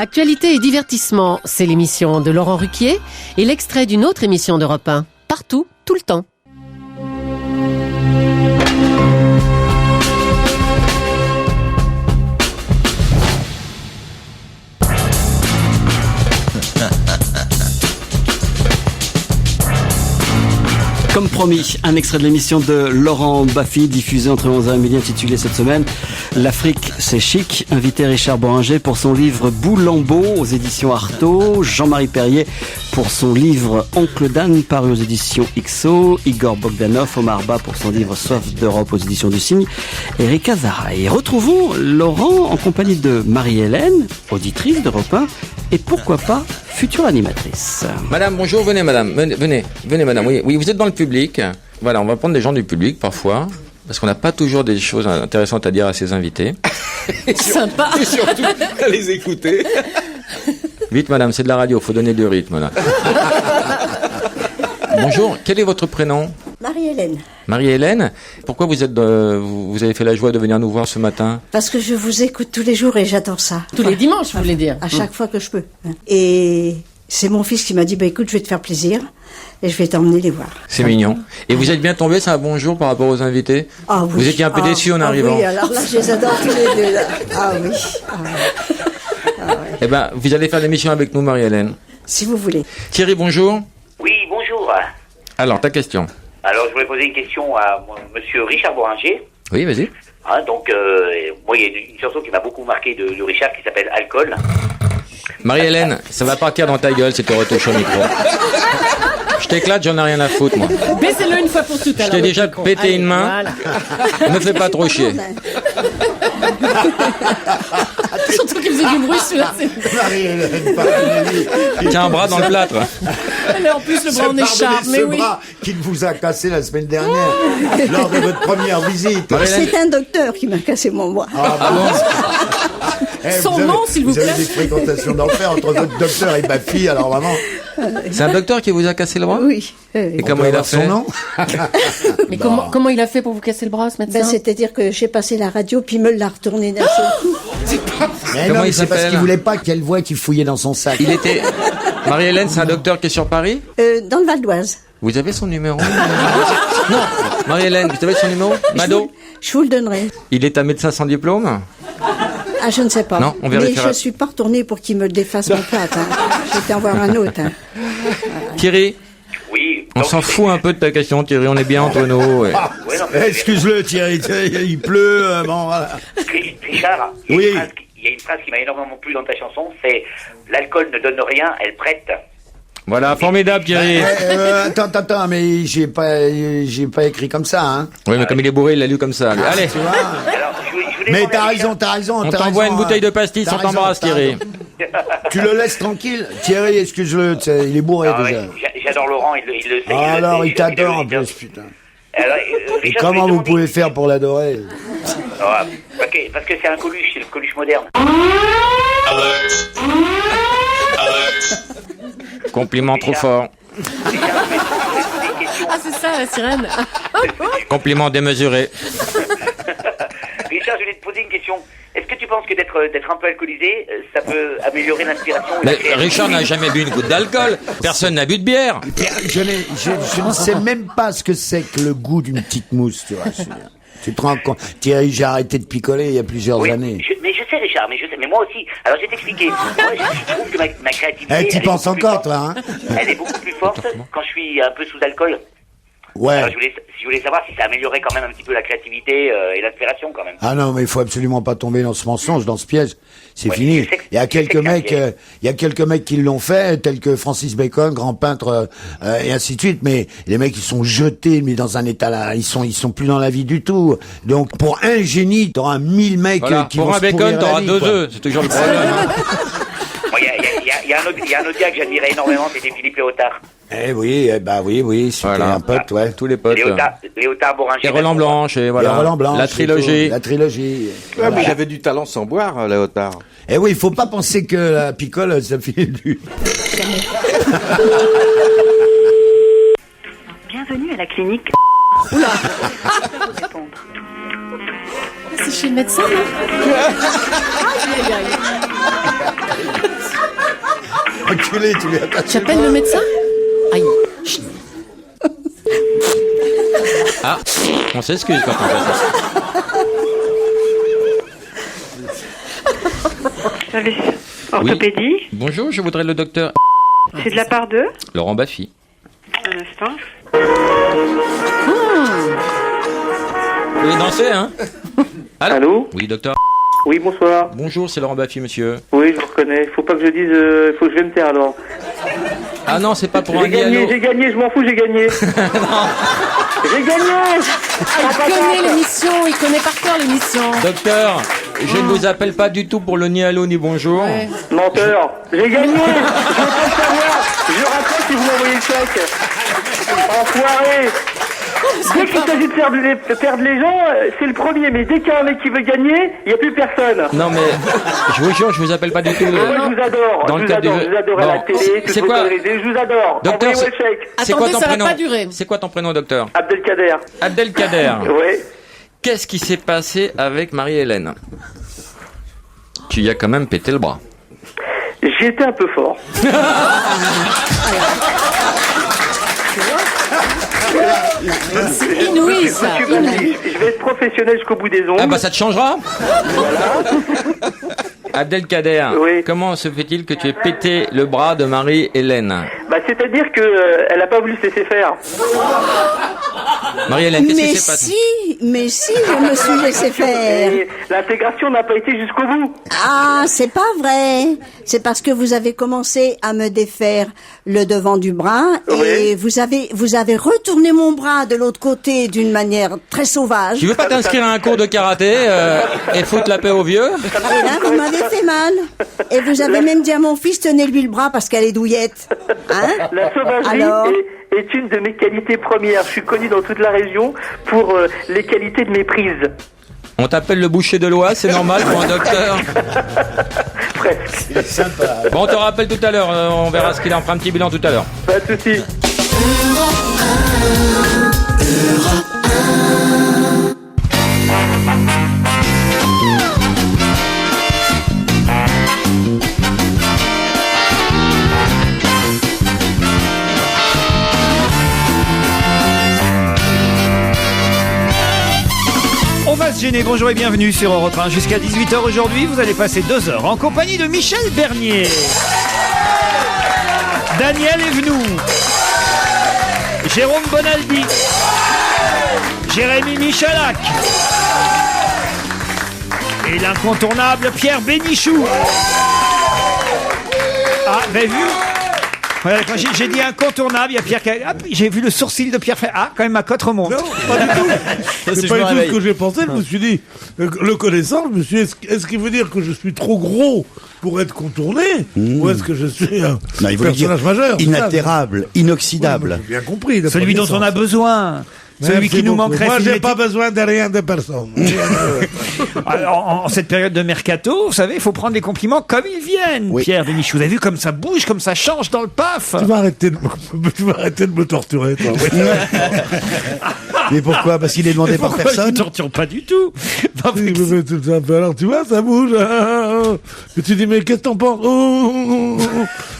Actualité et divertissement, c'est l'émission de Laurent Ruquier et l'extrait d'une autre émission d'Europe 1. Partout, tout le temps. Comme promis, un extrait de l'émission de Laurent Baffy, diffusée entre 11h et midi, intitulée cette semaine « L'Afrique, c'est chic ». Invité Richard Bohringer pour son livre « Boulambeau » aux éditions Artaud, Jean-Marie Perrier pour son livre « Oncle Dan » paru aux éditions XO, Igor Bogdanov, Omar Ba pour son livre « Soif d'Europe » aux éditions du Cygne, Erika Zaraï. Retrouvons Laurent en compagnie de Marie-Hélène, auditrice d'Europe 1, et pourquoi pas future animatrice. Madame, bonjour, venez madame, venez madame, oui, vous êtes dans le public. Voilà, on va prendre des gens du public parfois, parce qu'on n'a pas toujours des choses intéressantes à dire à ses invités. Sympa. Et surtout, à les écouter. Vite madame, c'est de la radio, faut donner du rythme là. Bonjour, quel est votre prénom ? Marie-Hélène. Marie-Hélène, pourquoi vous avez fait la joie de venir nous voir ce matin ? Parce que je vous écoute tous les jours et j'adore ça. Tous les dimanches, vous voulez dire ? À chaque fois que je peux. Et c'est mon fils qui m'a dit, écoute, je vais te faire plaisir et je vais t'emmener les voir. C'est mignon. Et vous êtes bien tombé, c'est un bon jour par rapport aux invités ? Ah oui. Vous étiez un peu déçu en arrivant ? Oui, alors là, je les adore tous les deux. Là. Ah oui. Ah, ouais. Eh ben, vous allez faire l'émission avec nous, Marie-Hélène. Si vous voulez. Thierry, bonjour. Oui, bonjour. Alors, ta question ? Alors, je voulais poser une question à monsieur Richard Bohringer. Oui, vas-y. Donc, moi, il y a une chanson qui m'a beaucoup marqué de Richard qui s'appelle Alcool. Marie-Hélène, ça va partir dans ta gueule, c'était retouche au micro. Je t'éclate, j'en ai rien à foutre, moi. Baissez-le une fois pour toutes. Je t'ai déjà pété une main. Voilà. Me fais pas trop chier. Surtout qu'il faisait du bruit, celui-là. Tiens un bras dans le plâtre. Elle est en plus le bras en écharpe, mais oui. Bras qu'il vous a cassé la semaine dernière, lors de votre première visite. C'est un docteur qui m'a cassé mon bras. Ah bon ? Son nom, s'il vous plaît. Vous avez des fréquentations d'enfer entre votre docteur et ma fille, alors vraiment. C'est un docteur qui vous a cassé le bras ? Oui. Et comment il a fait ? Son nom ? Mais comment il a fait pour vous casser le bras, ce médecin ? C'est-à-dire que j'ai passé la radio, puis il me l'a retourné d'un seul coup. Mais Comment non, il c'est parce s'appelle ? qu'il voulait pas qu'elle voie qu'il fouillait dans son sac. Il était... Marie-Hélène, c'est un docteur qui est sur Paris ? Dans le Val d'Oise. Vous avez son numéro ? Non, Marie-Hélène, vous avez son numéro ? Mado ? Je vous le donnerai. Il est un médecin sans diplôme ? Ah, je ne sais pas. Non, on mais vérifiera. je suis pas retournée pour qu'il me défasse mon plâtre. Je vais en voir un autre. Thierry ? Oui. On s'en fout un peu de ta question, Thierry, on est bien entre nous. Ouais. Ouais, non, mais Excuse-le, Thierry, il pleut, bon, voilà. Richard, Oui. il y a une phrase qui m'a énormément plu dans ta chanson, c'est « L'alcool ne donne rien, elle prête ». Voilà, formidable, Thierry. Attends, mais j'ai pas écrit comme ça, hein. Oui, mais comme il est bourré, il l'a lu comme ça. lui. Allez, Tu vois. Alors, je voulais Mais demander à Richard- t'as raison. on t'envoie une bouteille de pastis, T'as on t'embrasse, raison, Thierry. Tu le laisses tranquille. Thierry, excuse-le, il est bourré Ah, déjà. ouais, j'adore Laurent, il le sait. Ah, alors, il t'adore en il le plus, sait. putain. Alors, Et Richard, comment je voulais vous pouvez demander- faire pour l'adorer? Ah, parce que c'est un Coluche, c'est le Coluche moderne. Compliment trop fort. Ah, c'est ça, la sirène. Compliment démesuré. Richard, je voulais te poser une question. Est-ce que tu penses que d'être un peu alcoolisé, ça peut améliorer l'inspiration et la Mais créativité ? Richard n'a jamais bu une goutte d'alcool. Personne n'a bu de bière. Je ne sais même pas ce que c'est que le goût d'une petite mousse, tu vois. Tu te rends compte? Thierry, j'ai arrêté de picoler il y a plusieurs années. Mais je sais, Richard, mais moi aussi. Alors, je vais t'expliquer. Moi, je trouve que ma créativité... Eh, tu elle est penses beaucoup plus encore, forte. toi, hein? Elle est beaucoup plus forte quand je suis un peu sous alcool. Ouais. Alors, je voulais savoir si ça améliorait quand même un petit peu la créativité et l'inspiration, quand même. Ah non, mais il faut absolument pas tomber dans ce mensonge, dans ce piège. C'est Ouais, fini. je sais que- Il y a je sais quelques que c'est un mecs, piège. il y a quelques mecs qui l'ont fait, tels que Francis Bacon, grand peintre, et ainsi de suite. Mais les mecs, ils sont jetés, mais dans un état là, ils sont plus dans la vie du tout. Donc, pour un génie, t'auras 1000 mecs Voilà. qui Pour vont un se pourrir bacon, la t'auras vie, 2 quoi. œufs. C'est toujours le problème. hein. Bon, il y a un autre gars que j'admirais énormément, c'était Philippe Léotard. Eh oui, oui, c'était Voilà. un pote, ouais. Tous les potes. Léotard Bohringer. Et Roland Blanche, et voilà. Et Roland Blanc, La c'est trilogie. tout. La trilogie. Ouais, mais j'avais du talent sans boire, Léotard. Eh oui, il faut pas penser que la picole, ça fait du... Bienvenue à la clinique. C'est chez le médecin, non ? Aïe, aïe, aïe. Enculé, tu lui attaches. Tu appelles le médecin? Aïe. Chut. Ah, on s'excuse quand on fait ça. Service orthopédie. Bonjour, je voudrais le docteur C'est de la part de Laurent Baffy. Un instant. Vous voulez danser, hein? Allô? Oui, docteur. Oui, bonsoir. Bonjour, c'est Laurent Baffy, monsieur. Oui, je vous reconnais. Faut pas que je dise... faut que je vais me taire, alors. Ah non, c'est pas pour un J'ai gagné, je m'en fous, j'ai gagné. J'ai gagné. Il connaît l'émission, il connaît par cœur l'émission. Docteur, je ne vous appelle pas du tout pour le ni allô ni bonjour. Ouais. Menteur. J'ai gagné. Je veux pas le savoir. Je rappelle si vous m'envoyez le chèque. Enfoiré. Dès qu'il s'agit de perdre les gens, c'est le premier. Mais dès qu'il y a un mec qui veut gagner, il n'y a plus personne. Non mais, je vous jure, je vous appelle pas du tout. Moi, je vous adore. Dans Je le vous cadre adore. du Je jeu. vous adore à Bon. la télé. C'est quoi? Je vous adore. Docteur, Envoyez-moi le chèque. C'est quoi Attendez, ton ça va prénom? pas durer. C'est quoi ton prénom, docteur? Abdelkader. Abdelkader. Oui. Qu'est-ce qui s'est passé avec Marie-Hélène? Tu y as quand même pété le bras. J'ai été un peu fort. C'est inouï, ça. Je vais être professionnel jusqu'au bout des ongles. Ah bah ça te changera. Abdelkader, Oui. comment se fait-il que tu aies pété le bras de Marie-Hélène? Bah, c'est-à-dire que elle a pas voulu se laisser faire. Marie-Hélène, qu'est-ce qui Mais s'est passé? si, je me suis laissé faire. Et l'intégration n'a pas été jusqu'au bout. Ah, c'est pas vrai. C'est parce que vous avez commencé à me défaire le devant du bras et vous avez retourné mon bras de l'autre côté d'une manière très sauvage. Tu veux pas t'inscrire à un cours de karaté et foutre la paix aux vieux? Et là, vous m'avez fait mal. Et vous avez même dit à mon fils, tenez-lui le bras parce qu'elle est douillette. Hein? La sauvagerie Alors est une de mes qualités premières. Je suis connu dans toute la région pour les qualités de mes prises. On t'appelle le boucher de l'Oise, c'est normal pour un docteur. Presque. Bon, on te rappelle tout à l'heure, on verra ce qu'il en fera un petit bilan tout à l'heure. Pas de soucis. On va se gêner, bonjour et bienvenue sur Europe 1. Jusqu'à 18h aujourd'hui, vous allez passer 2 heures en compagnie de Michel Bernier, Daniel Evenou, Jérôme Bonaldi, Jérémy Michalak et l'incontournable Pierre Bénichou. Ah, vous avez vu? Voilà, quand j'ai dit incontournable, il y a Pierre qui a... j'ai vu le sourcil de Pierre faire... Ah, quand même ma cote remonte. Non, pas du tout. C'est pas du tout ce que j'ai pensé. Je me suis dit, le connaissant, je me suis dit, est-ce qu'il veut dire que je suis trop gros pour être contourné ou est-ce que je suis un personnage majeur? Inaltérable, inoxydable. Ouais, j'ai bien compris. Celui dont on a besoin. Celui qui nous manquerait. Moi, si j'ai vous pas besoin de rien de personne. Alors, en cette période de mercato, vous savez, il faut prendre les compliments comme ils viennent. Oui. Pierre Bénichou, vous avez vu comme ça bouge, comme ça change dans le paf. Tu vas arrêter de me torturer, toi. Mais pourquoi? Parce qu'il est demandé par Pourquoi personne. je ne torture pas du tout. Oui, mais tout ça, alors tu vois, ça bouge. Et tu dis, mais qu'est-ce que t'en penses?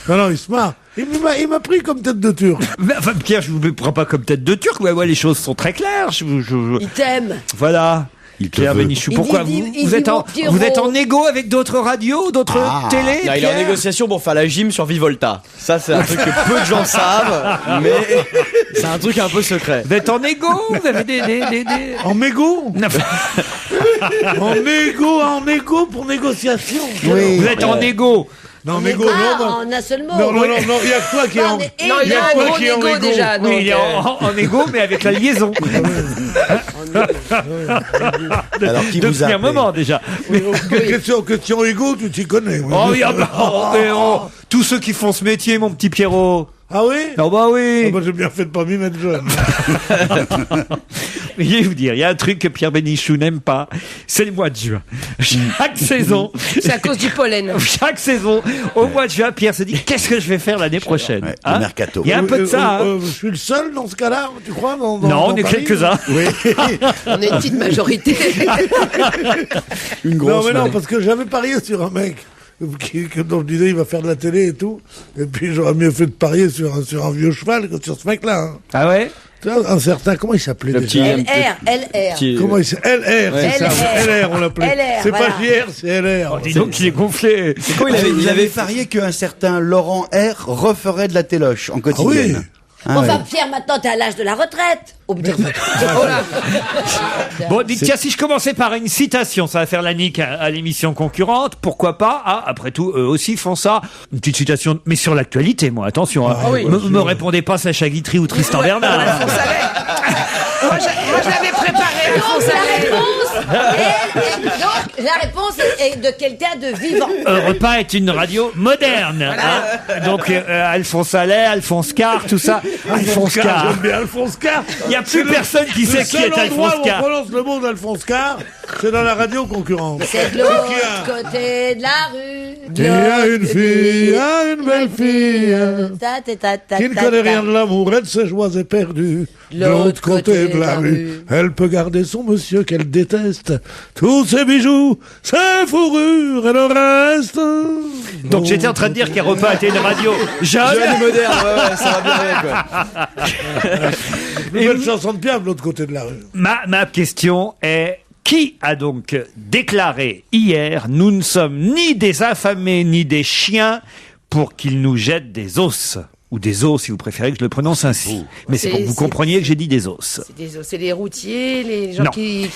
Non, il se marre. Il m'a pris comme tête de turc. Mais, enfin, Pierre, je vous prends pas comme tête de turc. Ouais, les choses sont très claires. Il t'aime. Voilà. Pierre Bénichou, pourquoi vous êtes en égo avec d'autres radios, d'autres télés? Non, il est en négociation pour faire la gym sur Vivolta. Ça, c'est un truc que peu de gens savent, mais c'est un truc un peu secret. Vous êtes en égo? Vous avez des... En mégot? En égo pour négociation. Oui. Vous êtes en égo? Non, mégot, non. en un seul mot. Non, il y a que toi qui est en... Non, il a un gros égo déjà. Oui, il est en égo, mais avec la liaison. Alors, qui vous Depuis a un moment déjà. Question égo, tu t'y connais. Oh oui, tous ceux qui font ce métier, mon petit Pierrot. Ah oui? Oh bah oui. Ah bah j'ai bien fait de pas m'y mettre jeune. Je vais vous dire, il y a un truc que Pierre Bénichou n'aime pas, c'est le mois de juin. Chaque saison. C'est à cause du pollen. Chaque saison, au mois de juin, Pierre se dit, qu'est-ce que je vais faire l'année prochaine? Ouais, le mercato. Il y a un peu de ça. Je suis le seul dans ce cas-là, tu crois? Non, on est Paris quelques-uns. Oui. On est une petite majorité. Une grosse. Non, mais non, parce que j'avais parié sur un mec. dont je disais il va faire de la télé et tout. Et puis j'aurais mieux fait de parier sur un vieux cheval que sur ce mec-là. Hein. Ah ouais? Un certain, comment il s'appelait Le déjà? LR. Comment il s'appelait? LR, c'est ça. LR, on l'appelait. C'est pas JR, c'est LR. Oh, dis donc qu'il est gonflé. C'est quoi, il avait parié qu'un certain Laurent R referait de la téloche en quotidienne. Oui. Enfin, Pierre, maintenant, t'es à l'âge de la retraite. Bon, dites, tiens, si je commençais par une citation, ça va faire la nique à l'émission concurrente. Pourquoi pas? Ah, après tout, eux aussi font ça. Une petite citation, mais sur l'actualité, moi, attention. Me répondez pas Sacha Guitry ou Tristan Bernard. Moi, je l'avais préparé. Donc, la réponse est de quelqu'un de vivant. Europe 1 est une radio moderne. Hein. Donc, Alphonse Allais, Alphonse Carr, tout ça. Alphonse Carr. J'aime bien Alphonse Carr. Il n'y a plus personne qui sait qui est Alphonse Carr. Carr. On prononce le mot d'Alphonse Carr, c'est dans la radio concurrente. C'est de l'autre côté de la rue. Il y a une fille, une belle fille, qui ne connaît rien de l'amour et de ses joies éperdues. De l'autre côté de la rue, elle peut garder son monsieur qu'elle déteste, tous ses bijoux, ses fourrures et le reste. Donc j'étais en train de dire qu'Europe 1 était une radio jeune et moderne, ouais, ça va bien avec, Une belle chanson de Piaf de l'autre côté de la rue. Ma question est: qui a donc déclaré hier « Nous ne sommes ni des affamés ni des chiens pour qu'ils nous jettent des os » ou des os, si vous préférez que je le prononce ainsi. Mais c'est pour que vous compreniez que j'ai dit des os. C'est les routiers, les gens qui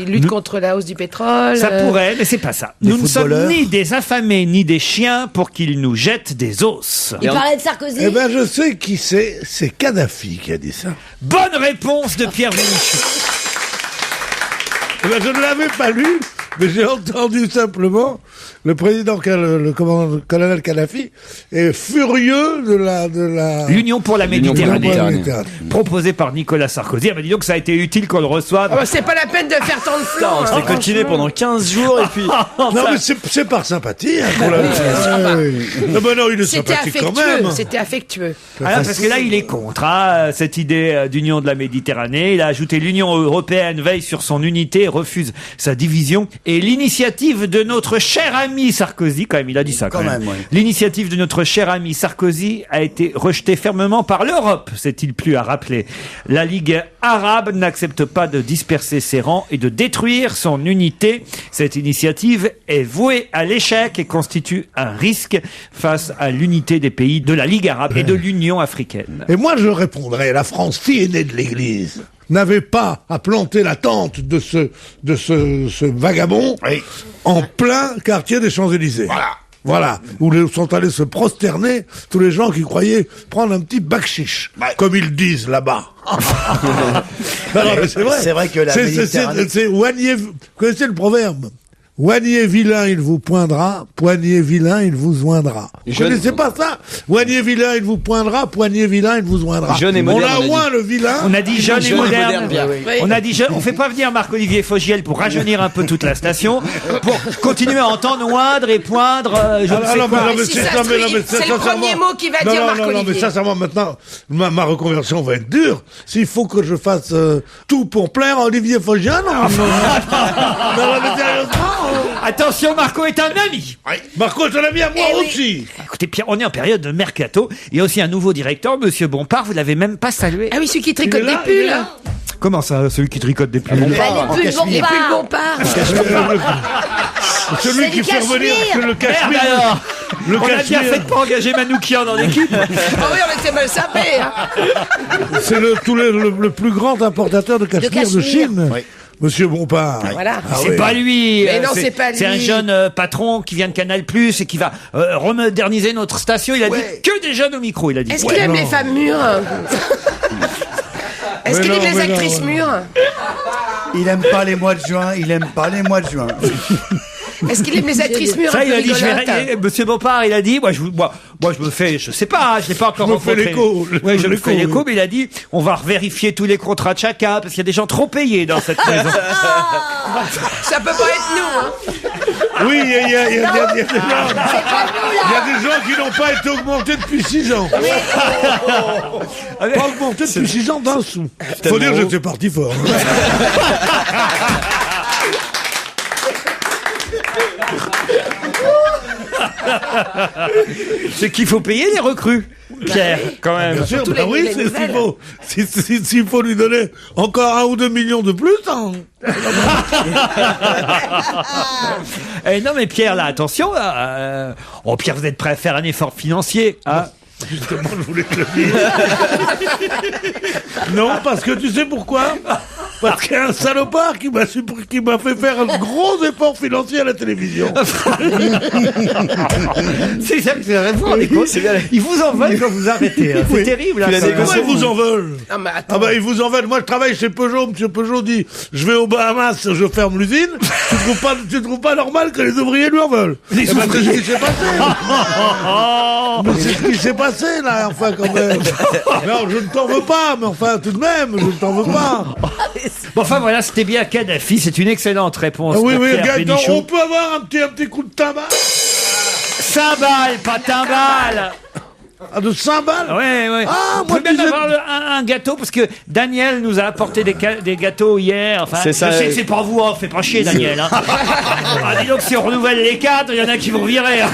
luttent contre la hausse du pétrole. Ça pourrait, mais c'est pas ça. Nous ne sommes ni des affamés ni des chiens pour qu'ils nous jettent des os. Il parlait de Sarkozy. Eh ben, je sais qui c'est. C'est Kadhafi qui a dit ça. Bonne réponse de Pierre Bénichou. Eh ben, je ne l'avais pas lu, mais j'ai entendu simplement le président, le colonel Kadhafi est furieux de la l'Union pour la Méditerranée, proposée par Nicolas Sarkozy. Mais dis donc que ça a été utile qu'on le reçoive. C'est pas la peine de faire tant de flancs. On s'est coquiné pendant 15 jours et puis... Non, mais c'est par sympathie. Pour la... Non, ben non, il est sympathique quand même. C'était affectueux. Alors, parce que là, il est contre cette idée d'union de la Méditerranée. Il a ajouté: l'Union européenne veille sur son unité, refuse sa division. Et l'initiative de notre cher ami Sarkozy, quand même, il a dit ça quand même. Ouais. L'initiative de notre cher ami Sarkozy a été rejetée fermement par l'Europe, s'est-il plu à rappeler. La Ligue arabe n'accepte pas de disperser ses rangs et de détruire son unité. Cette initiative est vouée à l'échec et constitue un risque face à l'unité des pays de la Ligue arabe et de l'Union africaine. Et moi, je répondrais: la France, fille aînée de l'Église, n'avait pas à planter la tente de ce vagabond en plein quartier des Champs-Élysées. Voilà, où sont allés se prosterner tous les gens qui croyaient prendre un petit bakchiche, comme ils disent là-bas. Non, mais c'est vrai. C'est vrai que la Méditerranée... Vous connaissez le proverbe? Oignier vilain, il vous poindra, poignier vilain, il vous joindra. Vous connaissez pas ça? Oignier vilain, il vous poindra, poignier vilain, il vous joindra. On a oint le vilain. On a dit jeune et moderne. Oui. On a dit jeune. On fait pas venir Marc-Olivier Fogiel pour rajeunir un peu toute la station, pour continuer à entendre oindre et poindre. C'est le premier mot qui va dire Marc-Olivier. Non, mais sincèrement, maintenant, ma reconversion va être dure. S'il faut que je fasse tout pour plaire à Olivier Fogiel, non, mais sérieusement. Attention, Marco est un ami. Oui. Marco est un ami à moi aussi. Écoutez, Pierre, on est en période de mercato. Il y a aussi un nouveau directeur, Monsieur Bompard. Vous l'avez même pas salué. Ah oui, celui qui tricote des pulls. Comment ça, celui qui tricote des pulls? Les pulls Bompard. Celui qui fait revenir le cachemire. Alors, on a bien fait de pas engager Manoukian dans l'équipe. Ah oui, on était mal sapés. C'est le plus grand importateur de cachemire de Chine. Oui. Monsieur Bompard. Voilà. C'est pas lui. Mais non, c'est pas lui. C'est un jeune patron qui vient de Canal+ et qui va remoderniser notre station. Il a dit que des jeunes au micro. Il a dit. Est-ce qu'il aime les femmes mûres? Est-ce qu'il aime les actrices mûres? Il aime pas les mois de juin. Est-ce qu'il aime les actrices mûres? Ça, il a dit, Monsieur Bompard, il a dit, moi, je me fais, je sais pas, je l'ai pas encore rencontré. Je me fais l'écho, mais il a dit, on va vérifier tous les contrats de chacun, parce qu'il y a des gens trop payés dans cette maison. Ça peut pas être nous, hein. Oui, il y a des gens qui n'ont pas été augmentés depuis 6 ans. Pas augmentés depuis 6 ans d'un sou. Faut dire que j'étais parti fort. C'est qu'il faut payer les recrues, Pierre, quand même. Bien sûr, Surtout bah les- oui, les c'est nouvelles. s'il faut lui donner encore 1 ou 2 millions de plus, hein. Eh non, mais Pierre, là, attention. Là, oh, Pierre, vous êtes prêt à faire un effort financier, hein? Justement, je voulais te le dire. Non, parce que tu sais pourquoi? Parce qu'il y a un salopard qui m'a fait faire un gros effort financier à la télévision. C'est ça que vous vous rendez compte. Ils vous en veulent quand vous arrêtez. Hein. C'est Oui. terrible. Puis Hein, la ça. Pourquoi ils vous en veulent? Non, mais attends. Ah bah ils vous en veulent. Moi je travaille chez Peugeot. Monsieur Peugeot dit je vais aux Bahamas, je ferme l'usine. tu trouves pas normal que les ouvriers lui en veulent? Les Eh ben, c'est ce ouvriers. qui s'est passé. Mais c'est ce qui s'est passé là, enfin quand même. Non, je ne t'en veux pas, mais enfin tout de même, je ne t'en veux pas. Bon, enfin voilà, c'était bien Kadhafi. C'est une excellente réponse. Ah oui, pour oui, Pierre Gaëtan, Bénichou. on peut avoir un petit coup de tabac? Cymbales, pas timbales. Ah, de 5 balles? Ouais, ouais. Ah, Vous moi, pouvez même disais- avoir un gâteau, parce que Daniel nous a apporté des gâteaux hier. Enfin, C'est ça, je sais que c'est pas vous, hein, fais pas chier, Daniel. Hein. Ah, dis donc, si on renouvelle les cadres, il y en a qui vont virer. Hein.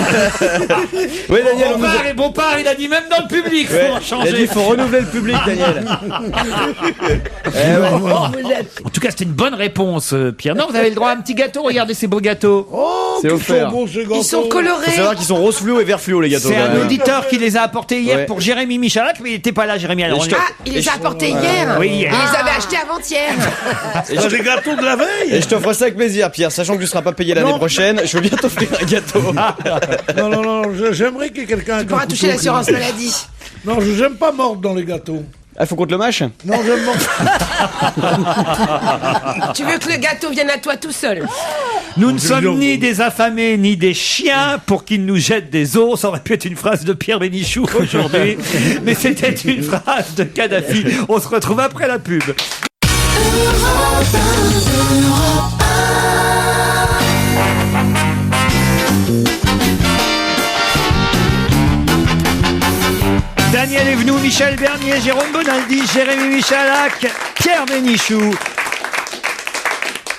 Oui, Daniel, on nous a- Bompard, il a dit même dans le public, faut Ouais, en il changer. a dit, il faut renouveler le public, Daniel. En tout cas, c'était une bonne réponse, Pierre. Non, vous avez le droit à un petit gâteau. Regardez ces beaux gâteaux. Oh, C'est qu'ils offert. sont beaux ces gâteaux. Ils sont Faut colorés. savoir qu'ils sont rose fluo et vert fluo, les gâteaux. C'est quand un même. auditeur qui les a apportés hier Ouais. pour Jérémy Michalak, mais il n'était pas là, Jérémy. Alors, Et je te- Ah, il les a apportés hier. Oui, hier. Il les avait achetés avant-hier. Ah, des gâteaux de la veille. Et je t'offre ça avec plaisir, Pierre, sachant que tu seras pas payé l'année Non. prochaine. Je veux bien t'offrir un gâteau. Non, j'aimerais qu'il y ait quelqu'un. Tu pourras toucher l'assurance maladie. Non, j'aime pas mordre dans les gâteaux. Ah, faut qu'on te le mâche? Non, j'aime mordre. Tu veux que le gâteau vienne à toi tout seul. Nous ne sommes ni des affamés ni des chiens pour qu'ils nous jettent des os. Ça aurait pu être une phrase de Pierre Bénichou aujourd'hui, mais c'était une phrase de Kadhafi. On se retrouve après la pub. Daniel Evenou, Michel Bernier, Jérôme Bonaldi, Jérémy Michalak, Pierre Bénichou.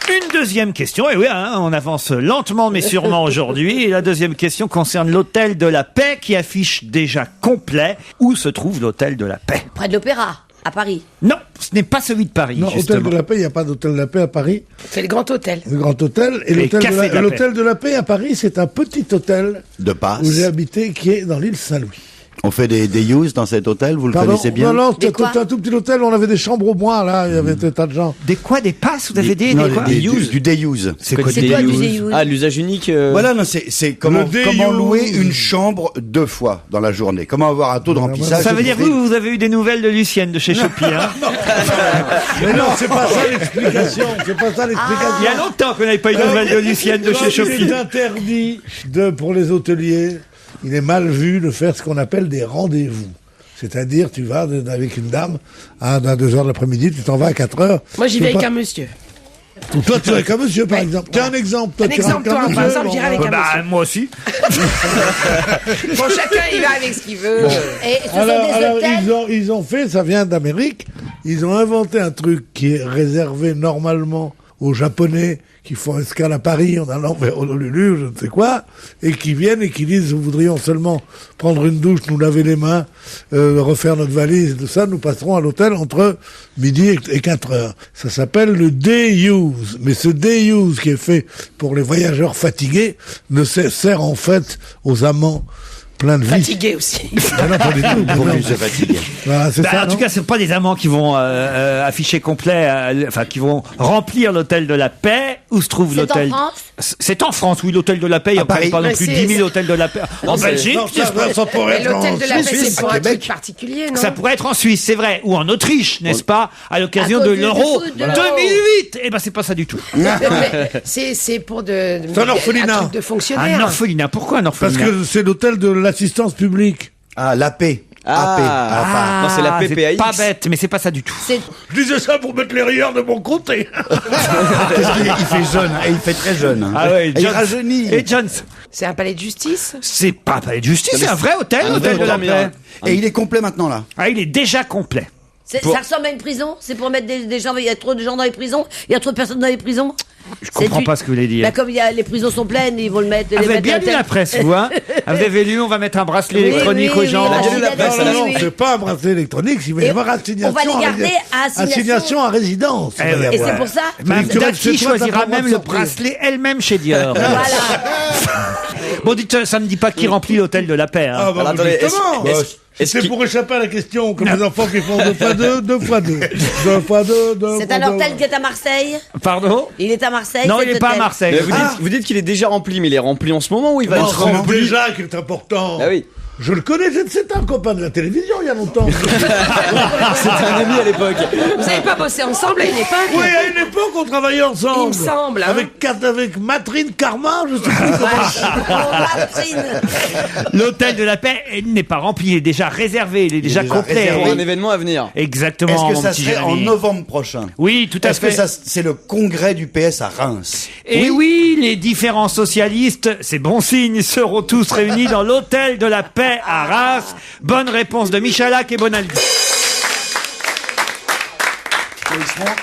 Une deuxième question, et oui, hein, on avance lentement mais sûrement aujourd'hui. Et la deuxième question concerne l'hôtel de la Paix qui affiche déjà complet. Où se trouve l'hôtel de la Paix? Près de l'Opéra, à Paris. Non, ce n'est pas celui de Paris, Non, justement. hôtel de la Paix, il n'y a pas d'hôtel de la Paix à Paris. C'est le grand hôtel. Le grand hôtel. Et Et l'hôtel Café de la Paix. l'hôtel de la Paix à Paris, c'est un petit hôtel De passe. où j'ai habité qui est dans l'île Saint-Louis. On fait des use dans cet hôtel, vous le Pardon? connaissez bien? Non, c'était Des quoi un tout petit hôtel, on avait des chambres au bois, là, il y avait des tas de gens. Des quoi? Des passes? Vous avez Non, des quoi? du day use. C'est quoi C'est des quoi du use? day-use? Ah, l'usage unique. Voilà, non, c'est comment, Le day comment use. louer une chambre 2 fois dans la journée. Comment avoir un taux de remplissage. Ça veut dire que vous avez eu des nouvelles de Lucienne de chez Chopi, hein? Mais non, c'est pas ça l'explication, c'est pas ça l'explication. Il y a longtemps qu'on n'avait pas eu de nouvelles de Lucienne de chez Chopi. Il est interdit pour les hôteliers, il est mal vu de faire ce qu'on appelle des rendez-vous. C'est-à-dire, tu vas avec une dame à 2h de l'après-midi, tu t'en vas à 4h. Moi, j'y vais avec un monsieur. Ou toi, tu vas avec un monsieur, par exemple. Tiens, un exemple. Toi, Un tu iras exemple, avec un toi, par monsieur, exemple, j'irai avec un Bah, monsieur. moi aussi. Bon, chacun, il va avec ce qu'il veut. Et ce sont Alors, des hôtels. ils ont fait, ça vient d'Amérique, ils ont inventé un truc qui est réservé normalement aux Japonais qui font escale à Paris en allant vers Honolulu ou je ne sais quoi, et qui viennent et qui disent, nous voudrions seulement prendre une douche, nous laver les mains, refaire notre valise et tout ça, nous passerons à l'hôtel entre midi et 4 heures. Ça s'appelle le day use. Mais ce day use qui est fait pour les voyageurs fatigués ne sert en fait aux amants plein de vie. Fatigué aussi. Ah non, pas du tout. Pour Non. plus se fatiguer. Voilà, c'est Bah, ça, en tout non cas, c'est pas des amants qui vont afficher complet, enfin qui vont remplir l'hôtel de la Paix. Où se trouve C'est l'hôtel? en France? C'est en France, oui, l'hôtel de la Paix. Il n'y a Paris. pas non Mais plus c'est- 10 000 hôtels de la Paix. En Belgique, Non, ça pourrait Mais être en l'hôtel de la paix, Suisse, c'est pour à un truc Québec. particulier, non? ça pourrait être en Suisse, c'est vrai, ou en Autriche, n'est-ce pas, à l'occasion À de cause du l'Euro foot, de 2008. Eh ben, c'est pas ça du tout. C'est pour C'est un orphelinat. truc de fonctionnaire. Un orphelinat. Pourquoi un Parce orphelinat? que c'est l'hôtel de l'assistance publique. Ah, la paix. AP. Ah, non, c'est la c'est PPAX. pas bête, mais c'est pas ça du tout. C'est Je disais ça pour mettre les rieurs de mon côté. Il fait jeune, et il fait très jeune. Ah ouais, Et il Jones. rajeunit. Et Jones, C'est un palais de justice. c'est pas un palais de justice, c'est un vrai hôtel, un l'hôtel vrai de la dormir. Paix. Et il est complet maintenant, là. Ah, il est déjà complet. ça ressemble à une prison? C'est pour mettre des gens. Il y a trop de gens dans les prisons? Il y a trop de personnes dans les prisons? Je comprends pas ce que vous voulez dire. Bah, comme les prisons sont pleines, ils vont le mettre. Vous avez bien lu la presse, vous, hein? Vous avez lu, on va mettre un bracelet électronique aux gens. Non, c'est pas un bracelet électronique, il va y avoir on va les garder à assignation à résidence. Et c'est pour ça. Daphne choisira même le bracelet elle-même chez Dior. Voilà. Bon, dites, ça ne dit pas qui remplit l'hôtel de la paix. Hein. Ah bah, attendez, justement. C'est pour échapper à la question, comme les enfants qui font 2 fois 2, 2 fois 2. 2 fois 2, 2 C'est un hôtel qui est à Marseille. Pardon? Il est à Marseille. Non, il n'est pas à Marseille. Vous dites qu'il est déjà rempli, mais il est rempli en ce moment ou il va être rempli déjà qui est important. Ah oui. Je le connais, c'est un copain de la télévision il y a longtemps. C'était un ami à l'époque. Vous n'avez pas bossé ensemble à une époque? Oui, à une époque, on travaillait ensemble. Il me semble. Hein. Avec Matrine Karma, je sais plus comment. L'hôtel de la paix n'est pas rempli, il est déjà réservé, il est déjà complet. Pour un événement à venir. Exactement. Est-ce que ça serait en novembre prochain? Oui, tout à fait. Est-ce que c'est le congrès du PS à Reims? Et oui, les différents socialistes, c'est bon signe, seront tous réunis dans l'hôtel de la paix à Reims. Bonne réponse de Michalak et Bonaldi.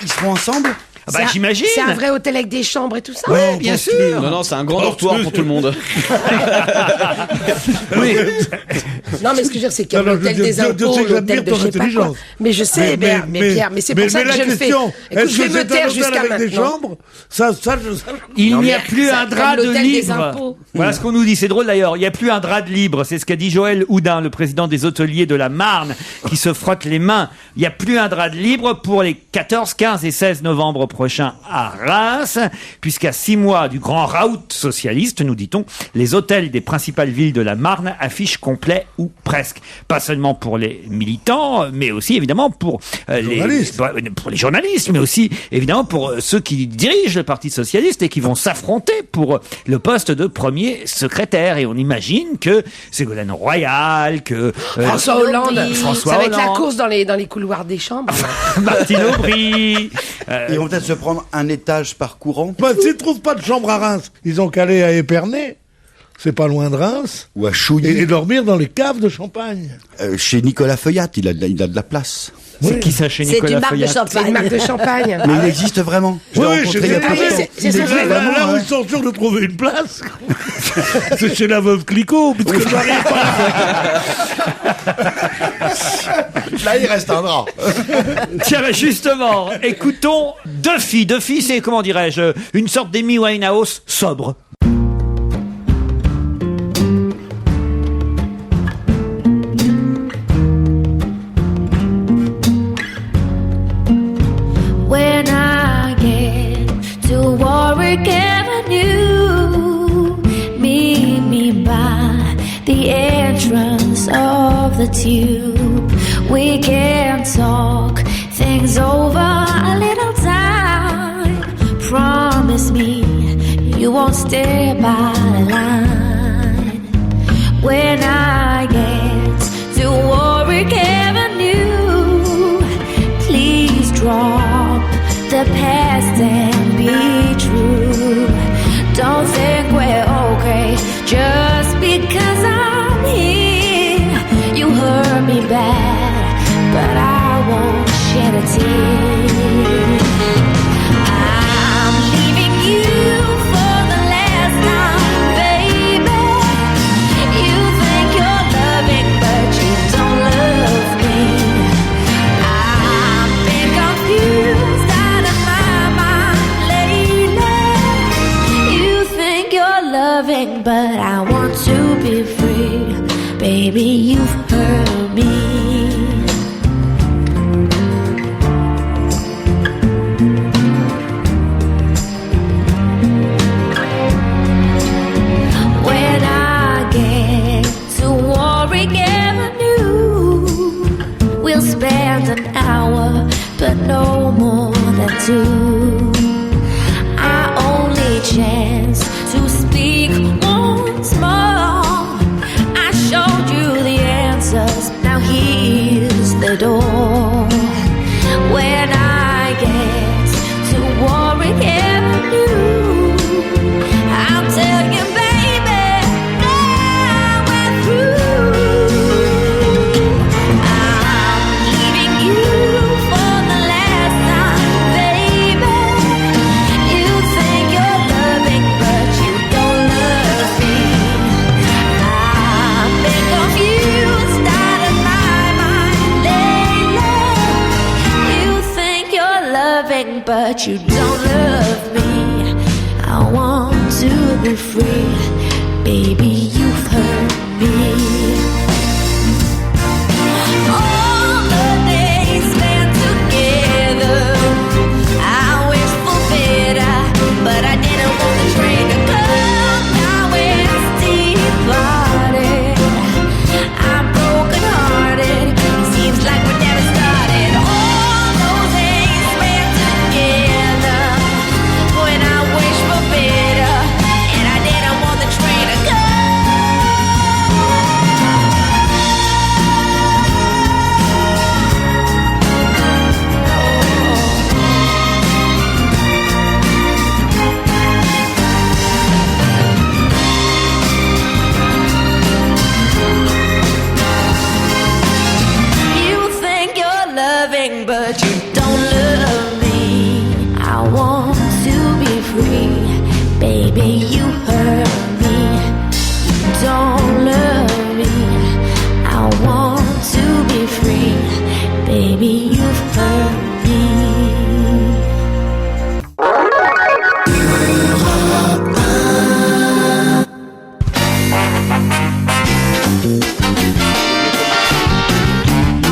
Ils seront ensemble? Ah bah, j'imagine. C'est un vrai hôtel avec des chambres et tout ça? Oui, bien sûr. Non, c'est un grand dortoir pour tout le monde. Oui. Non, mais ce que je veux dire, c'est qu'il y a l'hôtel des impôts, l'hôtel de je sais pas quoi. Mais je sais, Pierre, mais c'est pour ça que je le fais. Écoute, je vais me taire jusqu'à maintenant. Des chambres, il n'y a plus un drap de libre. Voilà ce qu'on nous dit. C'est drôle d'ailleurs. Il n'y a plus un drap de libre. C'est ce qu'a dit Joël Houdin, le président des hôteliers de la Marne, qui se frotte les mains. Il n'y a plus un drap de libre pour les 14, 15 et 16 novembre prochains à Reims, puisqu'à 6 mois du grand raout socialiste, nous dit-on, les hôtels des principales villes de la Marne affichent complet ou presque. Pas seulement pour les militants, mais aussi évidemment pour les journalistes, mais aussi évidemment pour ceux qui dirigent le Parti socialiste et qui vont s'affronter pour le poste de premier secrétaire. Et on imagine que Ségolène Royal, que François Hollande, François ça va être la Hollande, course dans les couloirs des chambres. Martine Aubry. Ils vont peut-être se prendre un étage par courant. Bah, s'ils trouvent pas de chambre à Reims, ils ont qu'à aller à Épernay. C'est pas loin de Reims. Ou à Chouilly. Et dormir dans les caves de Champagne. Chez Nicolas Feuillat, il a de la place. C'est qui ça chez Nicolas Feuillat? C'est une marque de champagne. Mais il existe vraiment. Je l'ai rencontré il y a peu de temps. Là où ils sont sûrs de trouver une place, c'est chez la veuve Clicquot, puisque j'arrive pas. Là, il reste un drap. Tiens, justement, écoutons Duffy. Duffy, c'est, comment dirais-je, une sorte d'Amy Winehouse sobre. When I get to Warwick Avenue, meet me by the entrance of the tube. We can talk things over a little time. Promise me you won't stay by the line. When I get to Warwick Avenue, please drop the past and be true. Don't think we're okay just because I'm here. You hurt me bad, but I won't shed a tear. I'm leaving you for the last time, baby. You think you're loving, but you don't love me. I've been confused out of my mind lately. You think you're loving, but I want to be free. Baby, you've hurt me. When I get to Warwick Avenue, we'll spend an hour, but no more than 2. Our only chance to speak once more. I showed you the answers, now here's the door. When I get to Warwick Avenue, I'll tell you, baby, now we're through. I'm leaving you for the last time, baby. You think loving, but you don't love me. I want to be free. Baby, you've hurt me. All the days spent together, I wish for better, but I didn't want the train to come. Now it's departed. I'm broken hearted. Seems like we never started. All those days spent together, when I wish for better, and I didn't want the train to come. You think you're loving, but you don't love me. I want to be free. Baby, you hurt me. You don't love me. I want to be free. Baby, you've hurt me.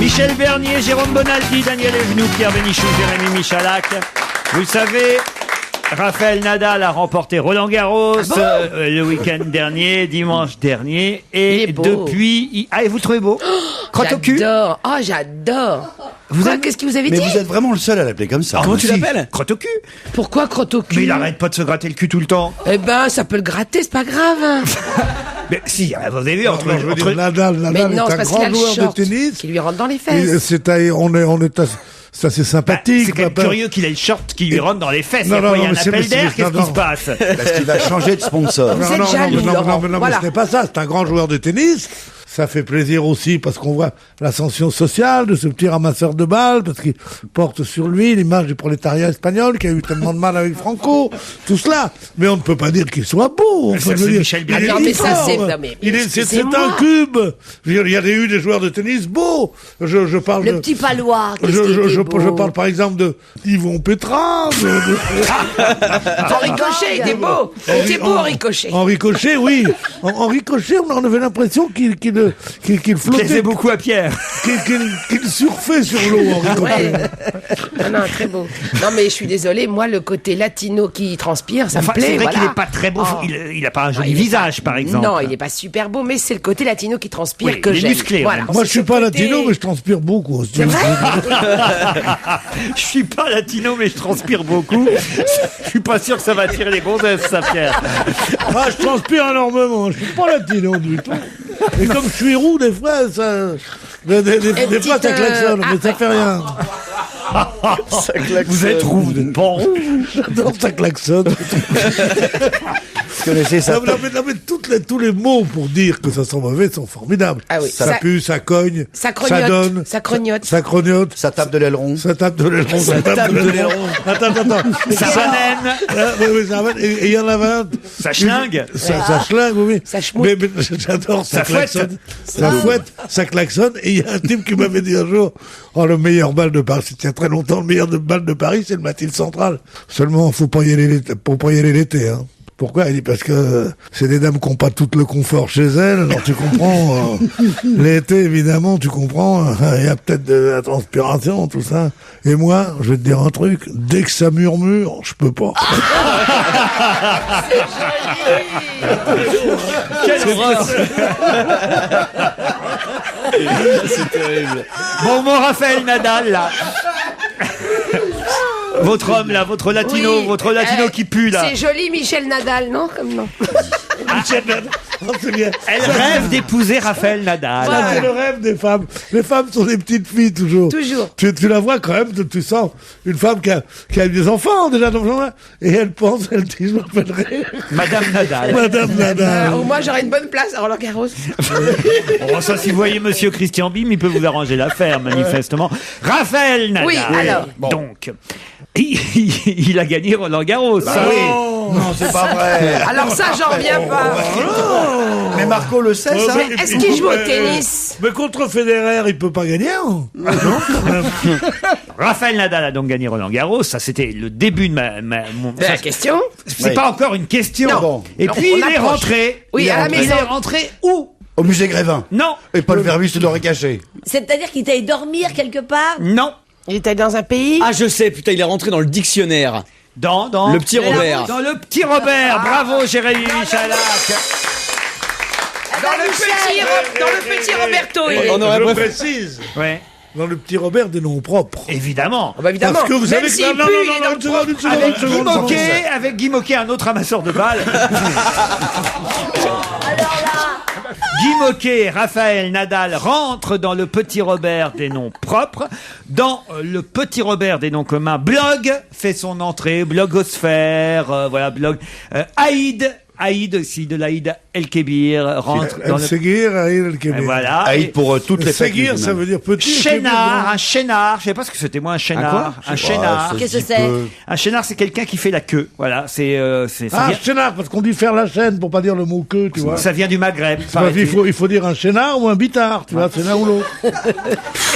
Michel Bernier, Jérôme Bonaldi, Daniel Evenou, Pierre Bénichou, Jérémy Michalak. Vous le savez, Raphaël Nadal a remporté Roland-Garros le week-end dernier, dimanche dernier. Et depuis... Ah, et vous le trouvez beau? Crotte au cul? J'adore. Oh, j'adore. Qu'est-ce que vous avez Mais dit? vous êtes vraiment le seul à l'appeler comme ça. Comment tu l'appelles? Crotte au cul. Pourquoi crotte au cul? Mais il arrête pas de se gratter le cul tout le temps. Eh ben, ça peut le gratter, c'est pas grave. Mais si, vous avez vu, entre Nadal Mais non, est c'est un parce qu'il a grand le joueur de short tennis. qui lui rentre dans les Et fesses. c'est assez sympathique. C'est quand même curieux qu'il ait le short qui lui rentre dans les fesses. Non, Il y a, non, il y a un mais c'est- appel mais d'air, c'est- qu'est-ce qui se passe? Parce qu'il va changer de sponsor. Vous êtes jaloux, Laurent. mais Voilà. ce n'est pas ça. C'est un grand joueur de tennis. Ça fait plaisir aussi parce qu'on voit l'ascension sociale de ce petit ramasseur de balles, parce qu'il porte sur lui l'image du prolétariat espagnol qui a eu tellement de mal avec Franco, tout cela. Mais on ne peut pas dire qu'il soit beau. Mais ça, c'est Michel Bernier. Ah non, mais ça, c'est- non, mais c'est excusez-moi. un cube. Je veux dire, il y a eu des joueurs de tennis beaux. Je parle Le de... petit palois. Je, qu'est-ce qu'il je, était je, beau. je parle par exemple de Yvon Petra. Henri Cochet, il était beau. Il était beau, Henri Cochet. Henri Cochet, oui. Henri Cochet, on avait l'impression qu'il flottait. Plaisait beaucoup à Pierre. Qu'il surfait sur l'eau, Henri Cochet. Ouais. Non, très beau. Non, mais je suis désolée, moi, le côté latino qui transpire, ça Enfin, me plaît. c'est vrai voilà. qu'il n'est pas très beau. Oh. Il a pas un joli il est visage, pas- par exemple. Non, il n'est pas super beau, mais c'est le côté latino qui transpire Oui, que il est j'aime. musclé, Voilà. Moi, je suis C'est pas ce côté- latino, mais je transpire beaucoup. C'est vrai. Je suis pas latino, mais je transpire beaucoup. Je suis pas sûr que ça va attirer les gonzesses, ça, Pierre. Ah, je transpire énormément. Je suis pas latino du tout. Et comme je suis roux, des fois, ça... Des fois, ça klaxonne, mais ça fait rien. Vous êtes roux, vous n'êtes pas roux. J'adore, ça klaxonne. Vous connaissez ça? Non, mais tous les mots pour dire que ça sent mauvais sont formidables. Ah oui. Ça pue, ça cogne, Ça ça crognote. donne, Ça crognote. ça crognote, Ça tape de l'aileron. ça tape de l'aileron, ça tape de l'aileron. Attends. Ça banane. Oui, ça ramène. Et il y en a 20. Ça schlingue. Ça schlingue, oui. Ça schmoute. Mais j'adore, ça Ça fouette. klaxonne. Ça fouette, ça klaxonne. Et il y a un type qui m'avait dit un jour, oh, le meilleur bal de Paris, c'était il y a très longtemps, le meilleur bal de Paris, c'est le Mathilde Central. Seulement, faut pas y aller l'été, hein. Pourquoi? Il dit parce que c'est des dames qui n'ont pas tout le confort chez elles. Alors tu comprends, l'été évidemment, tu comprends, il y a peut-être de la transpiration, tout ça. Et moi, je vais te dire un truc, dès que ça murmure, je peux pas. Quelle horreur. C'est terrible. Bon, mon Raphaël Nadal, là. Votre homme, là, votre latino, Oui, votre latino qui pue, là. C'est joli, Michel Nadal, non? Comme non. C'est bien. Elle rêve d'épouser Raphaël Nadal. Ça, c'est le rêve des femmes. Les femmes sont des petites filles, toujours. Toujours. Tu la vois quand même, tu sens une femme qui a eu des enfants, déjà, dans le genre, et elle pense, elle dit, je m'appellerai Madame Nadal. Madame Nadal. Au moins, j'aurais une bonne place à Roland Garros. Oh, ça, si vous voyez Monsieur Christian Bim, il peut vous arranger l'affaire, manifestement. Raphaël Nadal. Oui, alors. Donc, il a gagné Roland Garros. Ah oui. Non, c'est pas vrai. Alors ça, j'en reviens pas. Mais Marco le sait, ça. Mais est-ce qu'il joue au tennis? Mais contre Federer, il peut pas gagner, hein? Non, quand même. Raphaël Nadal a donc gagné Roland-Garros. Ça, c'était le début de La question. C'est pas encore une question. Non. Et Non, puis on il est approche. rentré. Oui, à la maison. Il est rentré où? Au musée Grévin. Non. Et Paul Vervis l'aurait caché. C'est-à-dire qu'il t'allait dormir quelque part? Non. Il était dans un pays. Ah, je sais, putain, il est rentré dans le dictionnaire. Dans Le petit Robert. Dans le petit Robert. Bravo, Jérémy Michalak. Dans le petit Roberto. il est. On aurait Je préféré. précise. Ouais. Dans le petit Robert des noms propres. Évidemment. Bah, évidemment. Parce que vous Même savez s'il que... Non, pue, non, il est non, dans non, le une seconde, une seconde, Avec une Guy seconde. Moquet, avec Guy Moquet, un autre amasseur de balles. Guy Moquet et Raphaël Nadal rentrent dans le petit Robert des noms propres. Dans le petit Robert des noms communs, Blog fait son entrée, Blogosphère, voilà, Blog. Aïd aussi, de l'Aïd El-Kébir, rentre dans le... El-Seguir, Aïd El-Kébir. Voilà. Aïd pour toutes les fêtes Seguir, ça musulmanes. veut dire petit. Chénard, un chénard, je sais pas ce que c'était moi un chénard. Un chénard. Qu'est-ce que c'est? Un chénard, c'est quelqu'un qui fait la queue. Voilà, ça vient- chénard, parce qu'on dit faire la chaîne pour pas dire le mot queue, tu vois. ça vient du Maghreb. Parce qu'il il faut dire un chénard ou un bitard, tu vois, c'est l'un ou l'autre.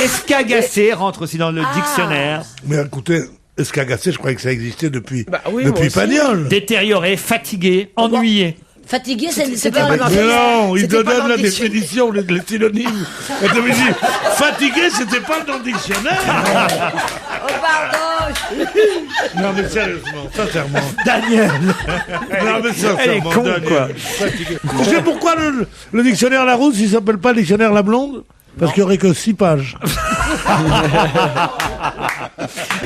Escagacé rentre aussi dans le dictionnaire. Mais écoutez, escagacé, je croyais que ça existait depuis, Bah oui, moi depuis aussi. Pagnol. Détérioré, fatigué, ennuyé. Fatigué, c'est C'était pas pas dans Mais non, il te C'était pas dans donne la le dictionnaire. définition, les synonymes. Et tu me dis, fatigué, c'était pas dans le dictionnaire. Oh, pardon. Non, mais sérieusement, sincèrement. Daniel. Non, mais sincèrement, Elle est con, Daniel, quoi. fatigué. Tu sais pourquoi le dictionnaire Larousse, il s'appelle pas le dictionnaire La Blonde? Parce qu'il y aurait que 6 pages.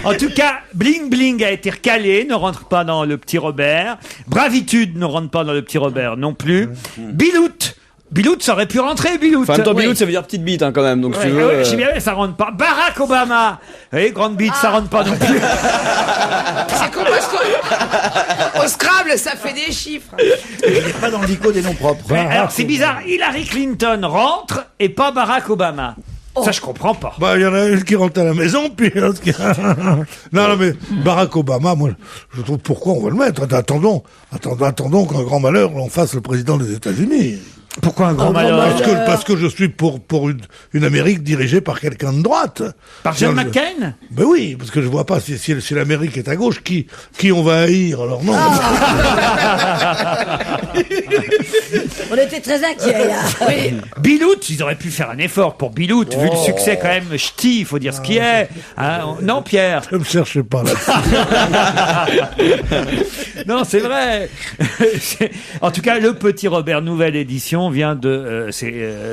En tout cas, Bling Bling a été recalé, ne rentre pas dans le petit Robert. Bravitude ne rentre pas dans le petit Robert non plus. Bilout. Bilout, ça aurait pu rentrer, Bilout. Enfin, en même temps, Oui. Bilout, ça veut dire petite bite, hein, quand même. Donc, si tu Ouais, veux. ouais, je sais bien, mais ça rentre pas. Barack Obama. Oui, grande bite, ça rentre pas non plus. C'est con parce qu'au Scrabble, ça fait des chiffres. Il n'est pas dans l'ICO des noms propres. Ouais, alors, c'est bizarre. Hillary Clinton rentre et pas Barack Obama. Ça, je comprends pas. Bah, il y en a une qui rentre à la maison, puis l'autre qui... non, mais Barack Obama, moi, je trouve pourquoi on va le mettre. Attendons qu'un grand malheur l'on fasse le président des États-Unis. Pourquoi un grand malheur? Parce que je suis pour une Amérique dirigée par quelqu'un de droite. Par John McCain? Ben oui, parce que je vois pas si l'Amérique est à gauche, qui on va haïr, alors non. On était très inquiets, là. Oui. Bilout, ils auraient pu faire un effort pour Bilout, vu le succès quand même ch'ti, il faut dire ce qui est. Hein, non, Pierre? Ne me cherchez pas là. Non, c'est vrai. En tout cas, le petit Robert, nouvelle édition, vient de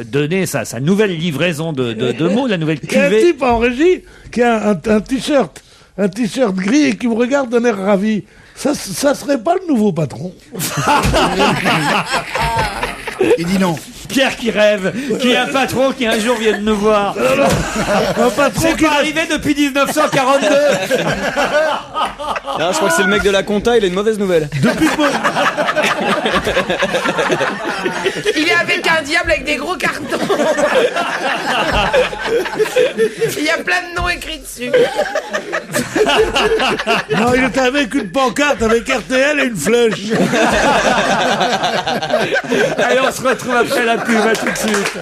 donner sa nouvelle livraison de mots, la nouvelle Il y a un cuvée. type en régie qui a un t-shirt gris et qui me regarde d'un air ravi. Ça serait pas le nouveau patron? Il dit non. Pierre qui rêve, qui est un patron qui un jour vient de nous voir. Un patron C'est qui pas arrivé depuis 1942. Non, je crois que c'est le mec de la compta, il a une mauvaise nouvelle. depuis peu. Il est avec un diable avec des gros cartons. Il y a plein de noms écrits dessus. Non, il était avec une pancarte avec RTL et une flèche. Allez, on se retrouve après la pub, à tout de suite.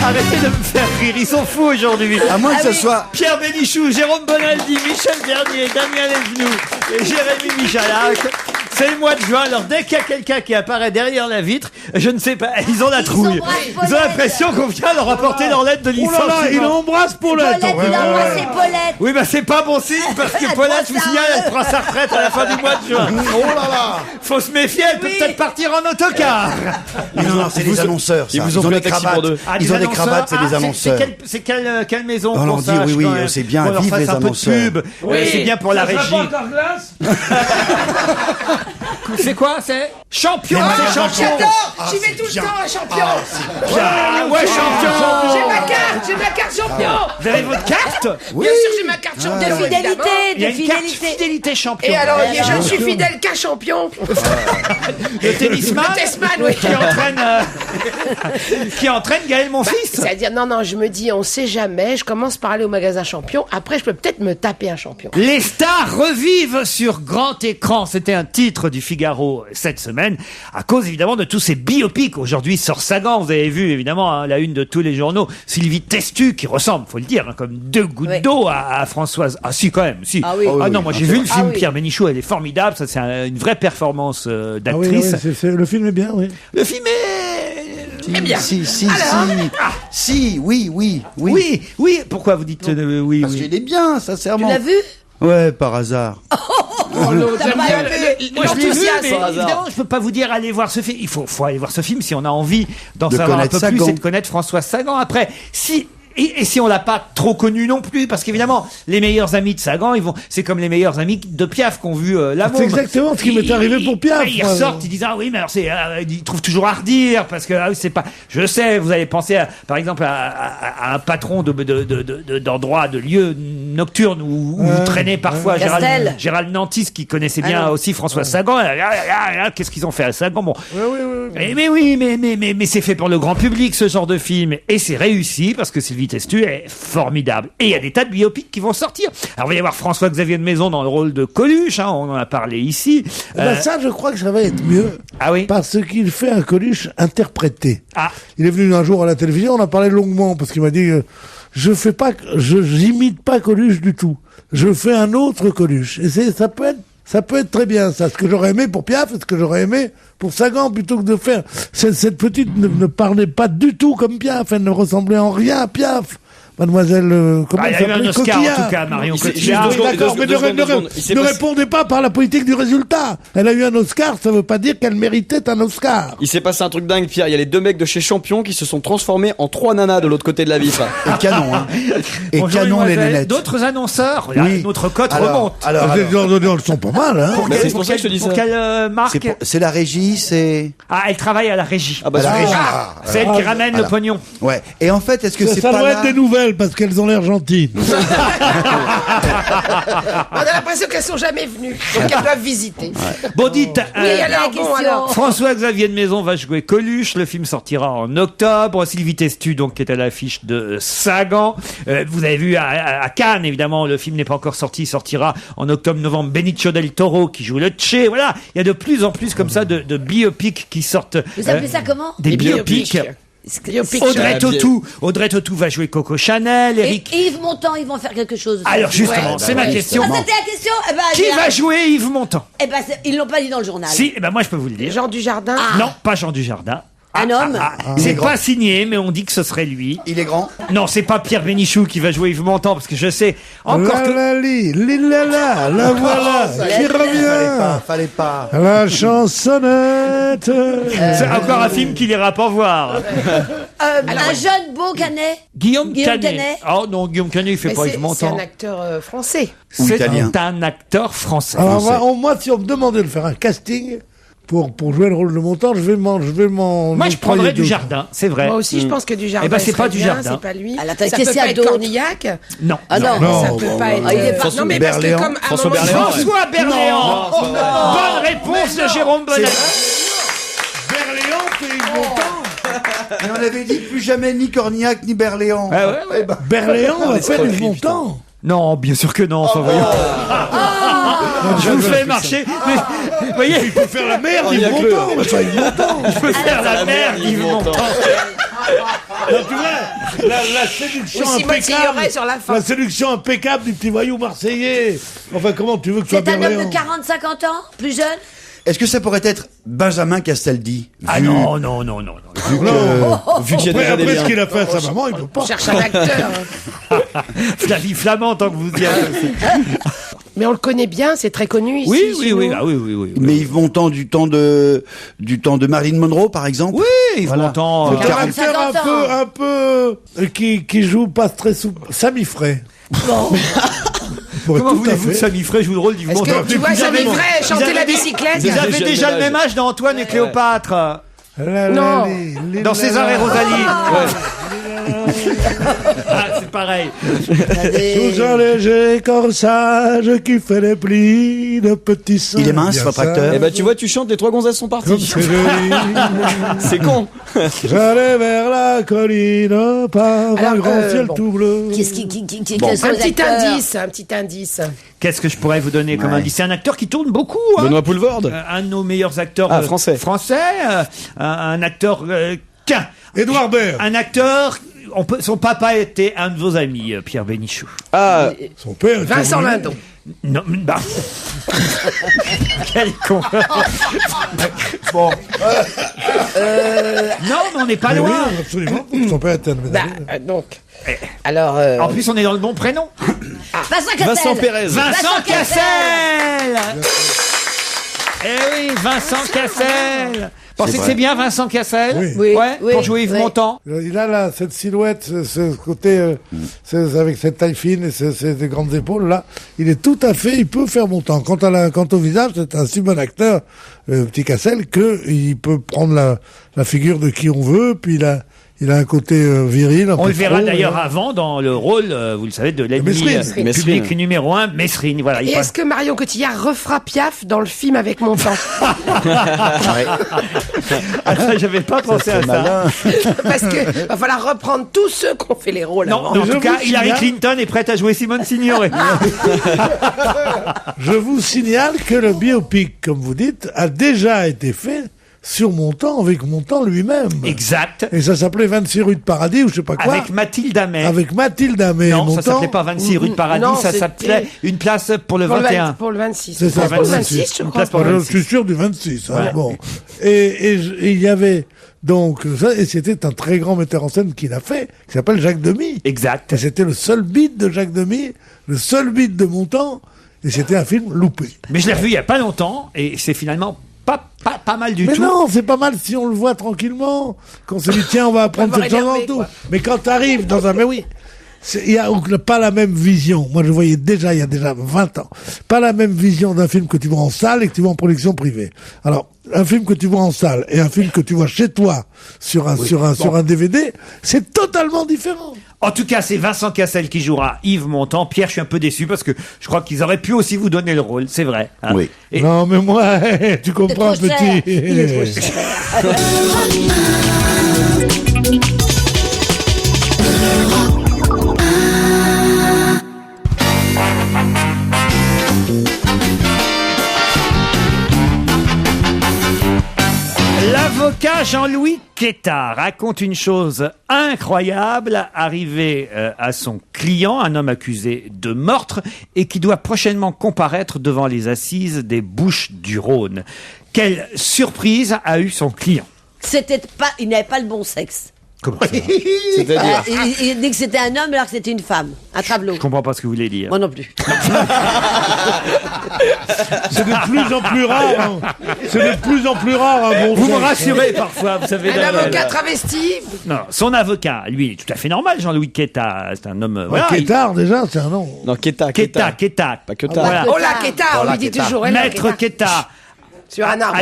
Arrêtez de me faire rire, ils sont fous aujourd'hui. À moins que ce soit... Pierre Bénichou, Jérôme Bonaldi, Michel Bernier, Damien Lesgnou et Jérémy Michalak. C'est le mois de juin, alors dès qu'il y a quelqu'un qui apparaît derrière la vitre, je ne sais pas, ils ont la trouille. Ils ont l'impression qu'on vient leur apporter leur lettre de Oh là là, il licenciement. embrasse Paulette. Paulette, il a embrassé Paulette. Oui, bah c'est pas bon signe parce que Paulette, je vous signale, elle prend sa retraite à la fin du mois de juin. Oh là là. Faut se méfier, elle peut peut-être partir en autocar. Non, c'est des annonceurs, ça. Ils vous ont ont fait des un taxi pour cravates. deux. Ah, Ils ont des annonceurs. cravates, c'est Ah, des annonceurs. C'est quelle maison On qu'on leur dit, sache, oui, quand même, c'est bien, qu'on leur vive fasse les un peu de annonceurs. pub. Oui. C'est bien pour la régie. C'est quoi? C'est champion. C'est champion. J'adore. J'y vais tout le temps, un champion. Ouais, champion. J'ai ma carte champion. Vous avez votre carte? Bien sûr, j'ai ma carte champion. De fidélité, Il y a de une carte fidélité. fidélité champion. Et alors, je suis fidèle qu'un champion. Le tennisman, Le tennisman, oui. qui entraîne Gaël Monfils. C'est-à-dire, non, je me dis, on sait jamais, je commence par aller au magasin champion, après je peux peut-être me taper un champion. Les stars revivent sur grand écran. C'était un titre du Figaro cette semaine, à cause évidemment de tous ces biopics. Aujourd'hui sort Sagan, vous avez vu évidemment hein, la une de tous les journaux, Sylvie Testu, qui ressemble, faut le dire, hein, comme deux gouttes d'eau à Françoise. Ah si, quand même, si. Ah oui. Non, moi j'ai vu le film Pierre Bénichou, elle est formidable, ça c'est une vraie performance d'actrice. Le film est bien, oui. Le film est... Eh bien. Oui. Pourquoi vous dites oui? Parce qu'il est bien, sincèrement. Tu l'as vu? Ouais, par hasard. Oh non, Moi, je l'ai vu, mais l'enthousiasme. évidemment, je peux pas vous dire aller voir ce film. Il faut aller voir ce film si on a envie d'en De savoir un peu connaître plus Sagan. et de connaître Françoise Sagan. Après, et si on l'a pas trop connu non plus, parce qu'évidemment, les meilleurs amis de Sagan, c'est comme les meilleurs amis de Piaf qu'on vu la C'est exactement ce qui m'est arrivé pour Piaf. Ils ressortent, ils disent oui, mais alors ils trouvent toujours à redire parce que c'est pas. Je sais, vous avez pensé par exemple à un patron d'endroits, de lieux nocturnes où traînait parfois Gérald Nantis qui connaissait bien aussi Françoise Sagan. Qu'est-ce qu'ils ont fait à Sagan? Bon. Mais c'est fait pour le grand public ce genre de film et c'est réussi parce que Sylvie Testu est formidable. Et il y a des tas de biopics qui vont sortir. Alors, il va y avoir François-Xavier de Maison dans le rôle de Coluche, hein, on en a parlé ici. Ça, je crois que ça va être mieux. Ah oui? Parce qu'il fait un Coluche interprété. Ah. Il est venu un jour à la télévision, on a parlé longuement, parce qu'il m'a dit, j'imite pas Coluche du tout. Je fais un autre Coluche. Et ça peut être très bien, ça. Ce que j'aurais aimé pour Piaf, et ce que j'aurais aimé pour Sagan, plutôt que de faire... Cette petite ne parlait pas du tout comme Piaf, elle ne ressemblait en rien à Piaf. Mademoiselle, comment il y a eu un Oscar en tout cas, Marion Cotillard. D'accord, mais ne répondez pas par la politique du résultat. Elle a eu un Oscar, ça veut pas dire qu'elle méritait un Oscar. Il s'est passé un truc dingue, Pierre. Il y a les deux mecs de chez Champion qui se sont transformés en 3 nanas de l'autre côté de la vitre. Et canon, hein. Et Bonjour, canon, les mademoiselle. nénettes. D'autres annonceurs, Oui. notre cote remonte. Elles sont pas mal, hein. C'est pour ça que je te dis ça. Pour quelle marque? C'est la régie, c'est... Ah, elle travaille à la régie. Ah bah, la régie. C'est elle qui ramène le pognon. Ouais. Et en fait, est-ce que c'est Ça pas doit là... être des nouvelles, parce qu'elles ont l'air gentilles. On a l'impression qu'elles sont jamais venues, donc elles doivent visiter. Bon, dites, alors. François-Xavier de Maison va jouer Coluche. Le film sortira en octobre. Sylvie Testu, donc, qui est à l'affiche de Sagan. Vous avez vu à Cannes, évidemment, le film n'est pas encore sorti. Il sortira en octobre-novembre. Benicio del Toro qui joue le Che. Voilà. Il y a de plus en plus comme ça de biopics qui sortent. Vous appelez ça comment? Des biopics. Audrey Tautou va jouer Coco Chanel. Et Yves Montand, ils vont faire quelque chose. Alors justement, c'est ma question. Ah, c'était la question. Qui va jouer Yves Montand? Ils l'ont pas dit dans le journal. Si, moi je peux vous le dire. Jean Dujardin? Non, pas Jean Dujardin. Un homme? C'est pas signé, mais on dit que ce serait lui. Il est grand? Non, c'est pas Pierre Bénichou qui va jouer Yves Montand, parce que je sais encore que... La voilà, qui revient. Fallait pas. La chansonnette. C'est encore un film qu'il ira pas voir. Un jeune beau Canet. Guillaume Canet. Oh non, Guillaume Canet, il fait pas Yves C'est Montand. un acteur français. C'est un acteur français. Alors, moi, si on me demandait de faire un casting pour jouer le rôle de Montand, je vais m'en Moi, je prendrais Dujardin, c'est vrai. Moi aussi, je pense que Dujardin. Eh ben, c'est pas serait bien, Dujardin. C'est pas lui. Ah, là, Ça qu'est-ce peut qu'il y a pas être d'autre? Cornillac. Non. Ah non. Ça peut pas être. il est pas- Non, mais parce que Berléand. comme à un François moment Berléand. François Berléand. Bonne réponse de Jérôme Bonnet. Berléand fait Yves Montand. Mais on avait dit plus jamais ni Cornillac ni Berléand. Ah ouais. Berléand va faire Yves Montand. Non, bien sûr que non. Enfin, voyons. Je vous fais marcher. Mais, vous voyez, Il peut faire la merde Yves Montand. Mais pas Yves Montand. il peut faire la merde, Yves Montand. Là, tu vois, la séduction Ou Simone Signoret impeccable. sur la fin. La séduction impeccable du petit voyou marseillais. Enfin, comment tu veux que ce soit C'est un homme Berléand? de 40-50 ans? Plus jeune? Est-ce que ça pourrait être Benjamin Castaldi? Ah non. Vu qu'il y a déjà des Après ce liens. qu'il a fait à sa maman, il peut pas. On cherche un acteur. Flavie Flamand, tant que vous y êtes. Mais on le connaît bien, c'est très connu ici. Oui. chez nous. Oui. Mais Yves Montand du temps de Marilyn Monroe, par exemple? Oui, Yves Montand. C'est un acteur un peu qui joue pas très souple. Samy Frey. Comment voulez-vous que Samy Frey joue le rôle d'Yves Est-ce Montand? que tu vois Samy Frey chanter la bicyclette? Ils avaient déjà le même âge dans Antoine et Cléopâtre. Non. Dans César et Rosalie. Ah, c'est pareil. Sous un léger corsage qui fait les plis de petits seins. Il est mince, bien votre acteur. sages. Eh ben, tu vois, tu chantes, les 3 gonzesses sont Comme parties. c'est joli. C'est con. J'allais vers la colline par un grand ciel tout bleu. Qu'est-ce qui Un quels sont les petit acteurs indice. Qu'est-ce que je pourrais vous donner comme indice? C'est un acteur qui tourne beaucoup. Hein. Benoît Poulvorde. Un de nos meilleurs acteurs français. Un acteur... Édouard Baird. Un acteur... son papa était un de vos amis, Pierre Bénichou. Ah, son père. Vincent Lindon. Non, bah... Quel con. Bon. Non, mais on n'est pas loin. Oui, absolument. Son père était un médaillé. Donc. Alors. En plus, on est dans le bon prénom. Vincent Pérez. Vincent Cassel. Eh oui, Vincent Cassel. Pensez que c'est bien Vincent Cassel? Oui. Ouais, pour jouer Yves Montand. Il a là cette silhouette, ce côté, avec cette taille fine et ces grandes épaules là. Il est tout à fait, il peut faire Montand. Quant au visage, c'est un si bon acteur, petit Cassel, que il peut prendre la figure de qui on veut. Puis il a un côté viril. On le verra d'ailleurs avant dans le rôle, vous le savez, de l'ennemi public numéro 1, Mesrine. Voilà, Et est-ce que Marion Cotillard refera Piaf dans le film avec Montand? Ah, ça, j'avais pas pensé à ça. Parce que va falloir reprendre tous ceux qui ont fait les rôles. Non, en tout cas, Hillary Clinton est prête à jouer Simone Signoret. Je vous signale que le biopic, comme vous dites, a déjà été fait sur Montand, avec Montand lui-même. Exact. Et ça s'appelait 26 rue de Paradis, ou je sais pas quoi. Avec Mathilde Amet. Avec Mathilde Amet. Non, Montand. ça s'appelait pas 26 rue de Paradis, Non, ça s'appelait Une place pour le Pour 21. pour le 26. C'est ça, pour le 26, je crois. Je suis sûr du 26. Voilà. Hein, bon. Et il y avait donc ça, et c'était un très grand metteur en scène qui l'a fait, qui s'appelle Jacques Demy. Exact. Et c'était le seul beat de Jacques Demy, le seul beat de Montand, et c'était un film loupé. Mais je l'ai revu il y a pas longtemps, et c'est finalement pas mal du mais tout. Mais non, c'est pas mal si on le voit tranquillement. Qu'on se dit, tiens, on va apprendre cette chose en tout. Mais quand t'arrives dans un... Mais oui, il y a pas la même vision. Moi, je voyais déjà, il y a déjà 20 ans, pas la même vision d'un film que tu vois en salle et que tu vois en production privée. Alors, un film que tu vois en salle et un film que tu vois chez toi sur un DVD, c'est totalement différent. En tout cas, c'est Vincent Cassel qui jouera Yves Montand. Pierre, je suis un peu déçu parce que je crois qu'ils auraient pu aussi vous donner le rôle, c'est vrai. Hein. Oui. Et... Non, mais moi, tu comprends, petit. Il est trop cher. L'avocat Jean-Louis Quetta raconte une chose incroyable arrivée à son client, un homme accusé de meurtre et qui doit prochainement comparaître devant les assises des Bouches-du-Rhône. Quelle surprise a eu son client? Il n'avait pas le bon sexe. Comment ça? C'est-à-dire il dit que c'était un homme alors que c'était une femme. Un tableau. Je comprends pas ce que vous voulez dire. Moi non plus. C'est de plus en plus rare. Hein. C'est de plus en plus rare. Hein, bon vous me rassurez parfois, vous savez. Un avocat travesti. Non, son avocat, lui, est tout à fait normal. Jean-Louis Quetta, c'est un homme. Voilà, Quettard, déjà, c'est un nom. Non, Quetta. Pas Quetta. Voilà. Oh là, Quetta, on lui dit toujours. Maître Quetta. Sur un arbre.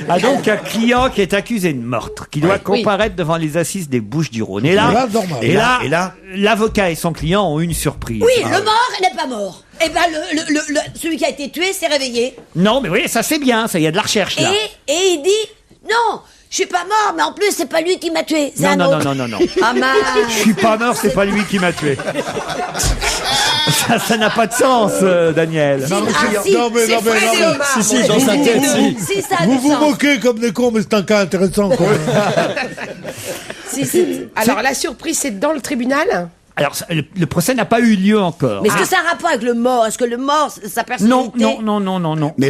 A donc un client qui est accusé de meurtre, qui doit comparaître devant les assises des Bouches-du-Rhône. Et là, l'avocat et son client ont une surprise. Oui, le mort n'est pas mort. Eh ben, celui qui a été tué s'est réveillé. Non, mais oui, ça c'est bien, ça y a de la recherche là. Et il dit, non, je suis pas mort, mais en plus c'est pas lui qui m'a tué. Non. Ah mince. Je suis pas mort, c'est pas lui qui m'a tué. Ça n'a pas de sens, Daniel. Non, mais si, dans sa tête, si. Vous vous moquez comme des cons, mais c'est un cas intéressant. Alors, la surprise, c'est dans le tribunal? Alors, le procès n'a pas eu lieu encore. Mais est-ce que ça a un rapport avec le mort? Est-ce que le mort, sa personnalité? Non. Mais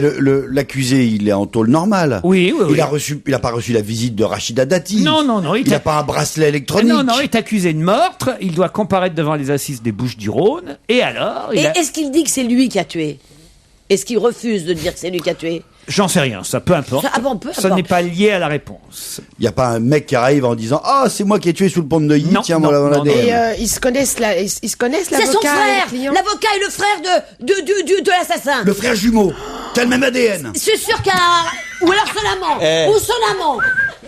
l'accusé, il est en tôle normale. Oui. Il a pas reçu la visite de Rachida Dati. Non. Il n'a pas un bracelet électronique. Non, il est accusé de meurtre. Il doit comparaître devant les assises des Bouches-du-Rhône. Et alors est-ce qu'il dit que c'est lui qui a tué? Est-ce qu'il refuse de dire que c'est lui qui a tué? J'en sais rien, ça peu importe. Ah bon, peu Ça importe. n'est pas lié à la réponse. Il n'y a pas un mec qui arrive en disant ah c'est moi qui ai tué sous le pont de Neuilly. Non, Tiens non, voilà mon non, ADN. Et ils se connaissent C'est l'avocat son et le frère. client. L'avocat est le frère de l'assassin. Le frère jumeau. T'as le même ADN. Je suis sûr qu'il y a... Ou alors son amant. Eh. Ou son amant.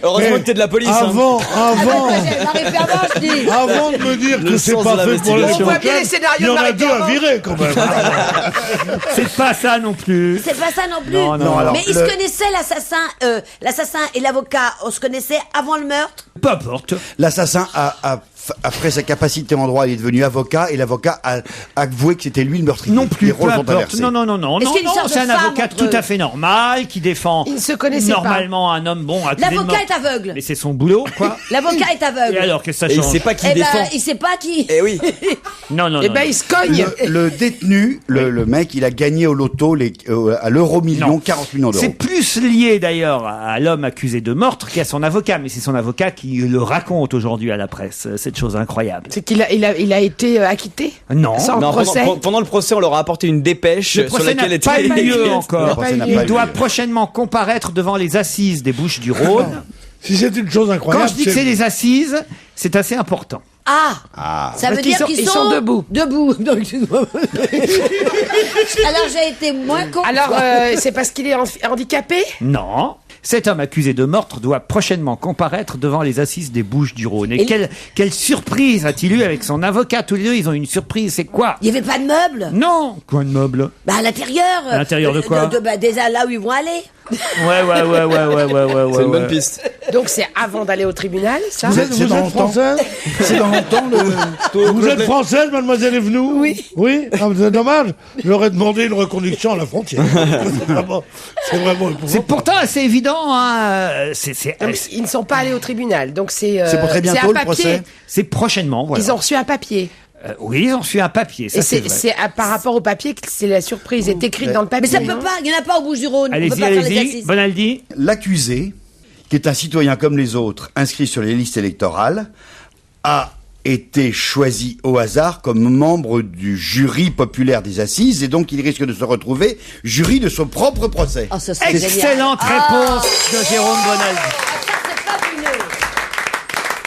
Heureusement que t'es de la police. Avant, J'arrive pas avant, je dis. avant de me dire Le que c'est sens pas de fait pour les l'investigation. On voit bien les il scénarios y de en a Marie deux à Perrin. virer quand même. C'est pas ça non plus. C'est pas ça non plus. Non, non, alors, mais ils se connaissaient, l'assassin et l'avocat, on se connaissait avant le meurtre? Peu importe. L'assassin après sa capacité en droit, il est devenu avocat et l'avocat a avoué que c'était lui le meurtrier. Non plus, Les peu rôles sont importe. inversés. Non, Est-ce qu'il y a une sorte c'est de un femme avocat entre tout eux à fait normal qui défend Ils ne se connaissaient normalement un homme bon accusé de L'avocat mort. est aveugle. Mais c'est son boulot, quoi. L'avocat est aveugle. Et alors, qu'est-ce que ça Et il change sait pas qui Eh ben, défend. il sait pas qui. Eh oui. Non, non, Eh non. ben, non. ils se cognent. Le détenu, le mec, il a gagné au loto à l'euro million Non. 40 millions d'euros. C'est plus lié d'ailleurs à l'homme accusé de meurtre qu'à son avocat, mais c'est son avocat qui le raconte aujourd'hui à la presse, cette chose incroyable. C'est qu'il a été acquitté? Non. Sans Non, procès? pendant le procès, on leur a apporté une dépêche Le sur procès laquelle n'a était pas eu lieu écrite. encore. Le procès n'a pas Il eu doit lieu. prochainement comparaître devant les assises des Bouches-du-Rhône. Si c'est une chose incroyable. Quand je dis que c'est les assises, c'est assez important. Ah, ça veut Parce qu'ils dire sont- qu'ils ils sont sont debout. Debout. Donc, alors j'ai été moins con. Alors, c'est parce qu'il est handicapé? Non. Cet homme accusé de meurtre doit prochainement comparaître devant les assises des Bouches-du-Rhône. Et quelle surprise a-t-il eu avec son avocat? Tous les deux, ils ont une surprise. C'est quoi? Il y avait pas de meubles? Non. Quoi de meuble? Bah à l'intérieur. À l'intérieur de quoi? Déjà là où ils vont aller. Ouais. C'est une bonne piste. Donc c'est avant d'aller au tribunal, ça? Vous êtes française? C'est dans longtemps Vous êtes française, mademoiselle Evenou? Oui. Oui? Ah, c'est dommage. J'aurais demandé une reconduction à la frontière. C'est vraiment C'est pourtant assez évident. Hein. Donc, ils ne sont pas allés au tribunal. Donc c'est pour très bientôt un le papier. procès. C'est prochainement. Voilà. Ils ont reçu un papier. Oui, ils ont reçu un papier. Ça, Et c'est vrai. c'est par rapport au papier que c'est la surprise est écrite dans le papier. Mais ça peut pas. Il y en a pas au Bouches-du-Rhône. On peut Allez-y, pas faire les allez-y. assises. Bonaldi. L'accusé, qui est un citoyen comme les autres, inscrit sur les listes électorales, a été choisi au hasard comme membre du jury populaire des assises et donc il risque de se retrouver jury de son propre procès. Oh, ça serait génial. Excellente réponse de Jérôme Bonaldi.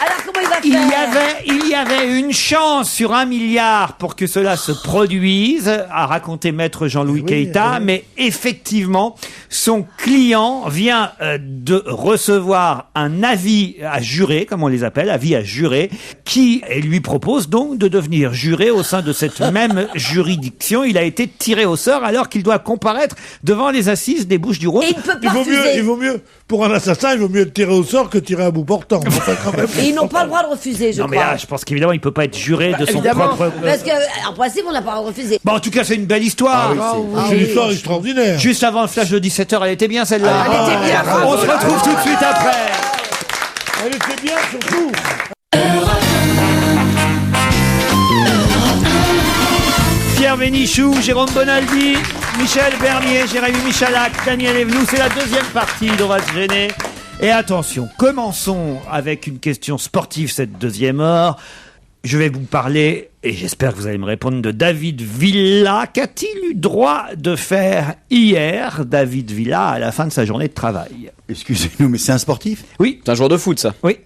Alors comment il va faire? Il y avait une chance sur 1 milliard pour que cela se produise, a raconté maître Jean-Louis Keïta, mais effectivement, son client vient de recevoir un avis à jurer, comme on les appelle, avis à jurer, qui lui propose donc de devenir juré au sein de cette même juridiction. Il a été tiré au sort alors qu'il doit comparaître devant les assises des Bouches-du-Rhône. Et il ne peut pas refuser. Il vaut mieux, pour un assassin, il vaut mieux être tiré au sort que tirer à bout portant. Enfin, quand même. Et ils n'ont pas le droit de refuser, je Non mais crois. là, je pense qu'évidemment, il peut pas être juré de son évidemment. propre... Parce que, en principe, on n'a pas le droit de refuser. Bon, en tout cas, c'est une belle histoire. C'est une histoire extraordinaire. Juste avant le flash de 17h, elle était bien celle-là. Elle était bien. On se retrouve tout de suite après. Elle était bien, surtout. Pierre Bénichou, Jérôme Bonaldi, Michel Bernier, Jérémy Michalak, Daniel Evenou. C'est la deuxième partie d'On va se gêner. Et attention, commençons avec une question sportive cette deuxième heure. Je vais vous parler, et j'espère que vous allez me répondre, de David Villa. Qu'a-t-il eu droit de faire hier, David Villa, à la fin de sa journée de travail? Excusez-nous, mais c'est un sportif? Oui. C'est un joueur de foot, ça. Oui.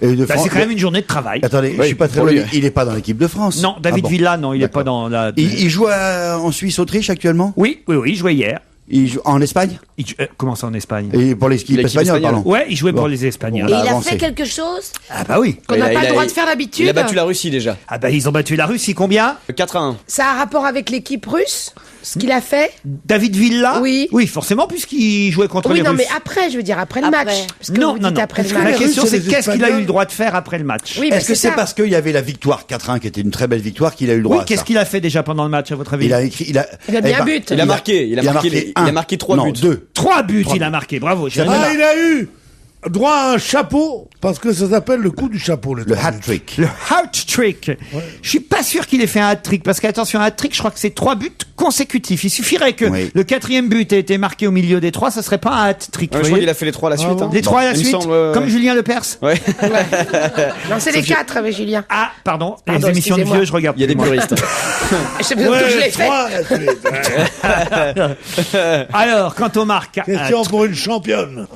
Et de Bah, France- c'est quand même une journée de travail. Attendez, je suis pas très pour loin. lui. Il n'est pas dans l'équipe de France. Non, David Ah bon. Villa, non, il n'est pas D'accord. dans la... Il joue en Suisse-Autriche actuellement? Oui, il jouait hier. Il joue en Espagne? Comment ça en Espagne? Et pour l'équipe L'équipe espagnole, espagnole. pardon. Ouais, il jouait pour Bon. les Espagnols. Et On a il a avancé. fait quelque chose? Ah bah oui. Qu'on n'a Il pas a- le droit il- de faire d'habitude. Il a battu la Russie déjà. Ah bah ils ont battu la Russie, combien? 4-1. Ça a un rapport avec l'équipe russe, ce qu'il a fait? David Villa? Oui. Oui, forcément, puisqu'il jouait contre Oui, les non, Russes. mais après, je veux dire, après le Après. match. Parce que Non, vous non, dites non. après le que La match. les question, Russes et c'est les qu'est-ce qu'il a eu Espagnols le droit de faire après le match? Oui, bah, Est-ce que c'est ça. parce qu'il y avait la victoire 4-1 qui était une très belle victoire qu'il a eu le droit Oui, à qu'est-ce ça? qu'il a fait déjà pendant le match, à votre avis? Il a écrit, Il a mis un but. Il a marqué. Il a marqué 3 buts. 2. 3 buts, il a marqué. Bravo, Jérémy. Ah, il a eu droit à un chapeau, parce que ça s'appelle le coup du chapeau. Le hat-trick. Le hat-trick. Je suis pas sûr qu'il ait fait un hat-trick, parce qu'attention, un hat-trick, je crois que c'est 3 buts consécutifs. Il suffirait que le 4e but ait été marqué au milieu des 3, ça serait pas un hat-trick. Je crois qu'il a fait les 3 à la suite. Les 3 à la suite, comme Julien Lepers. Ouais. Non, c'est les 4 avec Julien. Ah, pardon, les émissions de vieux, je regarde. Il y a des puristes. Je sais pas que je l'ai fait. Alors, quand on marque... Question pour une championne.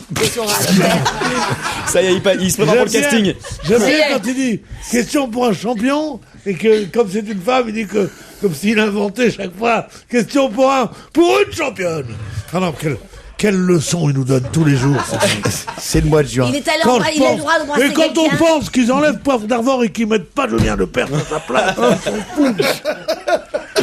Ça y est, il se prépare pour le casting. J'aime bien quand il dit question pour un champion, et que comme c'est une femme, il dit que comme s'il inventait chaque fois question pour une championne. Ah non, quelle leçon il nous donne tous les jours. C'est le mois de juin. Il est allé il a le droit d'embrasser Et quand on quelqu'un. pense qu'ils enlèvent Poivre d'Arvor et qu'ils mettent pas Julien Lepers à sa place,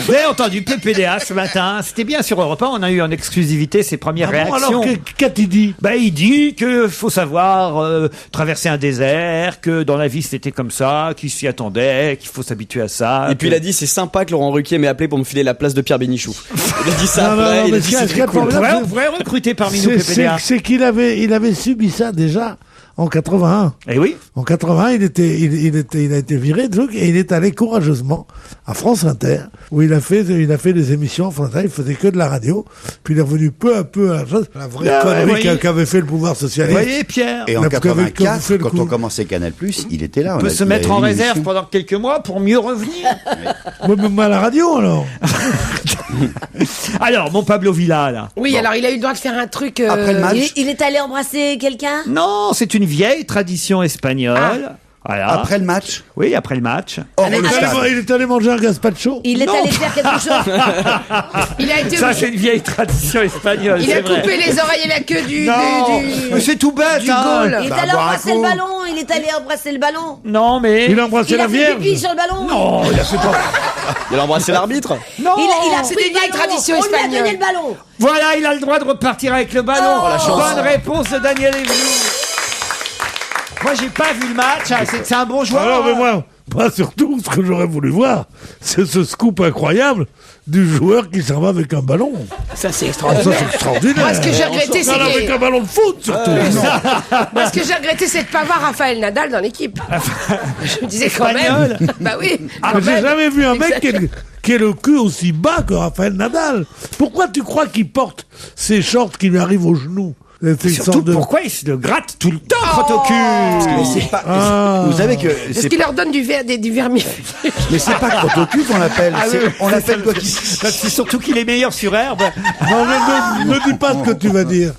Vous avez entendu PPDA ce matin, c'était bien sur Europe 1, on a eu en exclusivité ses premières réactions. Alors qu'a-t-il dit? Il dit que faut savoir traverser un désert, que dans la vie c'était comme ça, qu'il s'y attendait, qu'il faut s'habituer à ça. Et puis il a dit c'est sympa que Laurent Ruquier m'ait appelé pour me filer la place de Pierre Bénichou. Il a dit ça après, il a dit c'est très cool. On pourrait recruter parmi nous PPDA. C'est qu'il avait subi ça déjà en 81. Eh oui. En 81, il a été viré de truc et il est allé courageusement à France Inter où il a fait des émissions. France Inter, il faisait que de la radio. Puis il est revenu peu à peu à la chose. La vraie connerie qu'avait fait le pouvoir socialiste. Vous voyez, Pierre. Et en 84, quand on commençait Canal+, il était là. On peut se mettre en réserve pendant quelques mois pour mieux revenir. Même à la radio, alors. Alors, mon Pablo Villa, là. Oui, alors il a eu le droit de faire un truc. Après le match. Il est allé embrasser quelqu'un? Non, c'est une vieille tradition espagnole. Voilà. Après le match? Oui, après le match. Il est allé manger un gazpacho. Il est allé faire quelque chose. Il a été. Ça, c'est une vieille tradition espagnole. Il a coupé les oreilles et la queue du. Mais c'est tout bête, hein. Il est allé embrasser le ballon. Il est allé embrasser le ballon. Non, mais. Il a embrassé la Vierge. Il a fait pipi sur le ballon. Non, il a fait pas. Il a embrassé l'arbitre. Non. Il a c'est pris des le vieilles ballon. traditions On lui a donné espagnoles. le ballon. Voilà, il a le droit de repartir avec le ballon. Oh, la chance. Bonne réponse de Daniel Evenou. Moi, j'ai pas vu le match. C'est un bon joueur. Alors, mais moi, surtout, ce que j'aurais voulu voir, c'est ce scoop incroyable du joueur qui s'en va avec un ballon. Ça, c'est extraordinaire. Ça, c'est extraordinaire. Moi, ce que j'ai regretté, c'est avec un ballon de foot, surtout. Moi, ce que j'ai regretté, c'est de pas voir Rafael Nadal dans l'équipe. Je me disais quand même. Bah oui. J'ai jamais vu un mec qui ait le cul aussi bas que Rafael Nadal. Pourquoi tu crois qu'il porte ces shorts qui lui arrivent aux genoux? Surtout, pourquoi il se le gratte tout le temps, Crotte-au-cul? Vous savez que Est-ce qu'il leur donne du vermifuge? Mais c'est pas Crotte-au-cul qu'on l'appelle. On l'appelle quoi? C'est surtout qu'il est meilleur sur herbe. Non, ne dis pas ce que tu vas dire.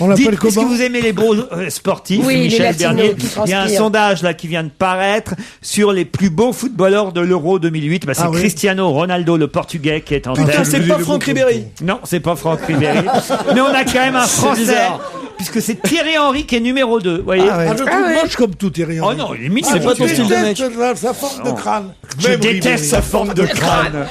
On l'appelle comment? Est-ce que vous aimez les beaux sportifs, Oui, Michel les Bernier? qui Il y a un transpirent. sondage là qui vient de paraître sur les plus beaux footballeurs de l'Euro 2008. C'est oui. Cristiano Ronaldo, le Portugais, qui est en tête. Putain, c'est pas Franck Ribéry. Non, c'est pas Franck Ribéry. Mais on a quand même un Français, bizarre. puisque c'est Thierry Henry qui est numéro 2. Vous voyez? Je trouve moche comme tout, Thierry Henry. Oh non, il est mignon. C'est pas ton style de mec. Sa forme de crâne. Je Même déteste Ribéry. sa forme de crâne.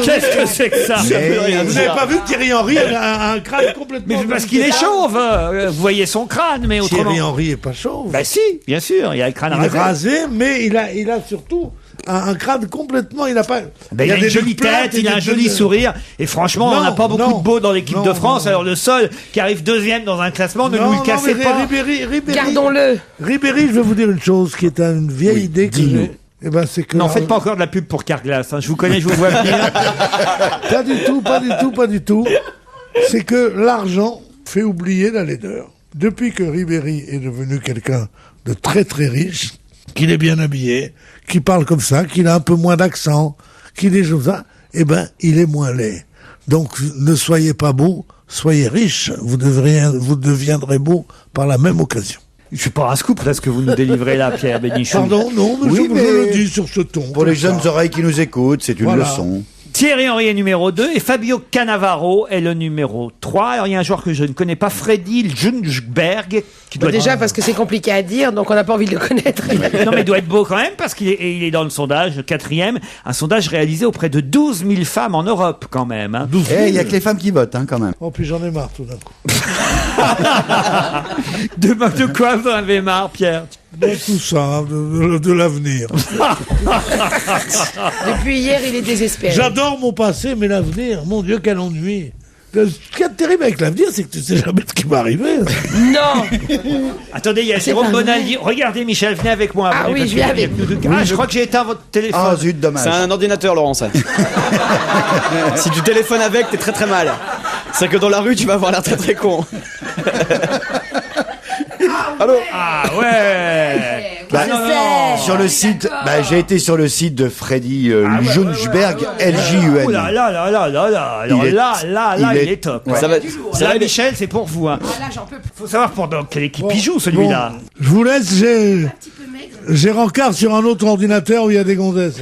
Qu'est-ce que c'est que ça? Vous n'avez pas vu que Thierry Henry a un crâne complètement... Mais parce qu'il est chauve. Vous voyez son crâne, mais autrement. Thierry Henry est pas chauve. Bah si, bien sûr, il y a le crâne Il est rasé. rasé, mais il a surtout un crâne complètement... Il a pas... Il a une des jolie plates tête, et il a un des joli trucs- sourire. Et franchement, on n'a pas beaucoup de beaux dans l'équipe non, de France. non. Alors le seul qui arrive deuxième dans un classement, ne Non, nous le non, cassez mais pas. Ribéry, Gardons-le. Ribéry, je vais vous dire une chose qui est une vieille idée que j'ai. Eh ben, c'est que... Non, faites pas encore de la pub pour Carglass. Hein. Je vous connais, je vous vois venir. Pas du tout, pas du tout, pas du tout. C'est que l'argent fait oublier la laideur. Depuis que Ribéry est devenu quelqu'un de très très riche, qu'il est bien habillé, qui parle comme ça, qu'il a un peu moins d'accent, qu'il est comme ça, eh ben, il est moins laid. Donc, ne soyez pas beau, soyez riche, vous deviendrez beau par la même occasion. Je suis pas un scoop là ce que vous nous délivrez là, Pierre Bénichou. Pardon, non, mais Oui, je mais le dis sur ce ton. Pour les comme jeunes ça. oreilles qui nous écoutent, c'est une Voilà. leçon. Thierry Henry est numéro 2 et Fabio Cannavaro est le numéro 3. Alors il y a un joueur que je ne connais pas, Freddy Ljungberg, qui doit Déjà être... parce que c'est compliqué à dire, donc on n'a pas envie de le connaître. Non mais il doit être beau quand même parce qu'il est, il est dans le sondage, le 4e, un sondage réalisé auprès de 12 000 femmes en Europe quand même. Hein. Il y a que les femmes qui votent, hein, quand même. Oh, puis j'en ai marre tout d'un coup. De quoi vous en avez marre, Pierre? De tout ça, de l'avenir. Depuis hier, il est désespéré. J'adore mon passé, mais l'avenir, mon Dieu, quel ennui. Ce qui est terrible avec l'avenir, c'est que tu sais jamais ce qui va arriver. Non. Attendez, il y a Jérôme Bonaldi. Regardez, Michel, venez avec moi. Ah oui, parce je que viens vous avec êtes nous deux. Ah, je crois que j'ai éteint votre téléphone. Ah, zut, dommage. C'est un ordinateur, Laurent, ça. Si tu téléphones avec, t'es très très mal. C'est que dans la rue, tu vas avoir l'air très très con. Allô? Ah ouais. Sur le site, j'ai été sur le site de Freddy Ljungsberg, LJUN. Oh là là là là là là. Alors là, il est top. Ouais. Ça va, Là, Michel, c'est pour vous. Hein. Là, j'en peux plus. Faut savoir pour dans quelle équipe il joue, celui-là. Bon, je vous laisse, j'ai rencard sur un autre ordinateur où il y a des gonzesses.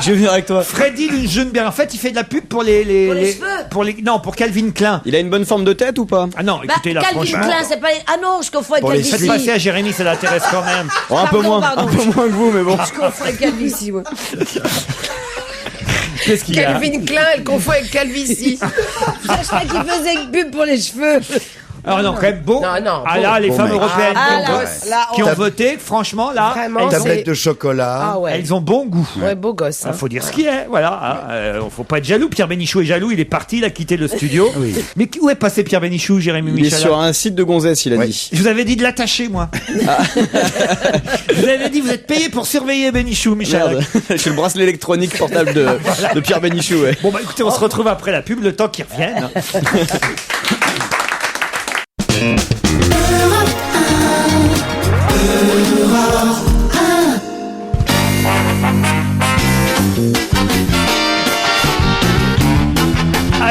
Je vais venir avec toi. Freddy Ljungsberg, en fait, il fait de la pub pour Pour les cheveux. pour Calvin Klein. Il a une bonne forme de tête ou pas? Ah non, écoutez, là, Calvin franchement. Klein, c'est pas les... Ah non, je confonds avec Calvici. Faites passer à Jérémy, ça l'intéresse quand même. Oh, un peu moins que vous, mais bon. Je confonds avec Calvici, ouais. Qu'est-ce qu'il y a? Calvin Klein, elle confond avec Calvici. Je savais qu'il faisait une pub pour les cheveux. Alors non, quand même beau. Non, ah là, les femmes européennes qui ont là, voté, franchement, là, Vraiment, Tablette de chocolat. Ah ouais. elles ont bon goût. Ouais, beau gosse. Il faut dire ce qui est, voilà. Faut pas être jaloux. Pierre Bénichou est jaloux, il est parti, il a quitté le studio. Oui. Mais où est passé Pierre Bénichou, Jérémy Il est Michalak? sur un site de gonzesse, il a dit. Je vous avais dit de l'attacher, moi. Je vous avais dit, vous êtes payé pour surveiller Bénichou, Michalak. Merde. J'ai le bracelet électronique portable de Pierre Bénichou, ouais. Bon, bah écoutez, on se retrouve après la pub, le temps qu'ils reviennent.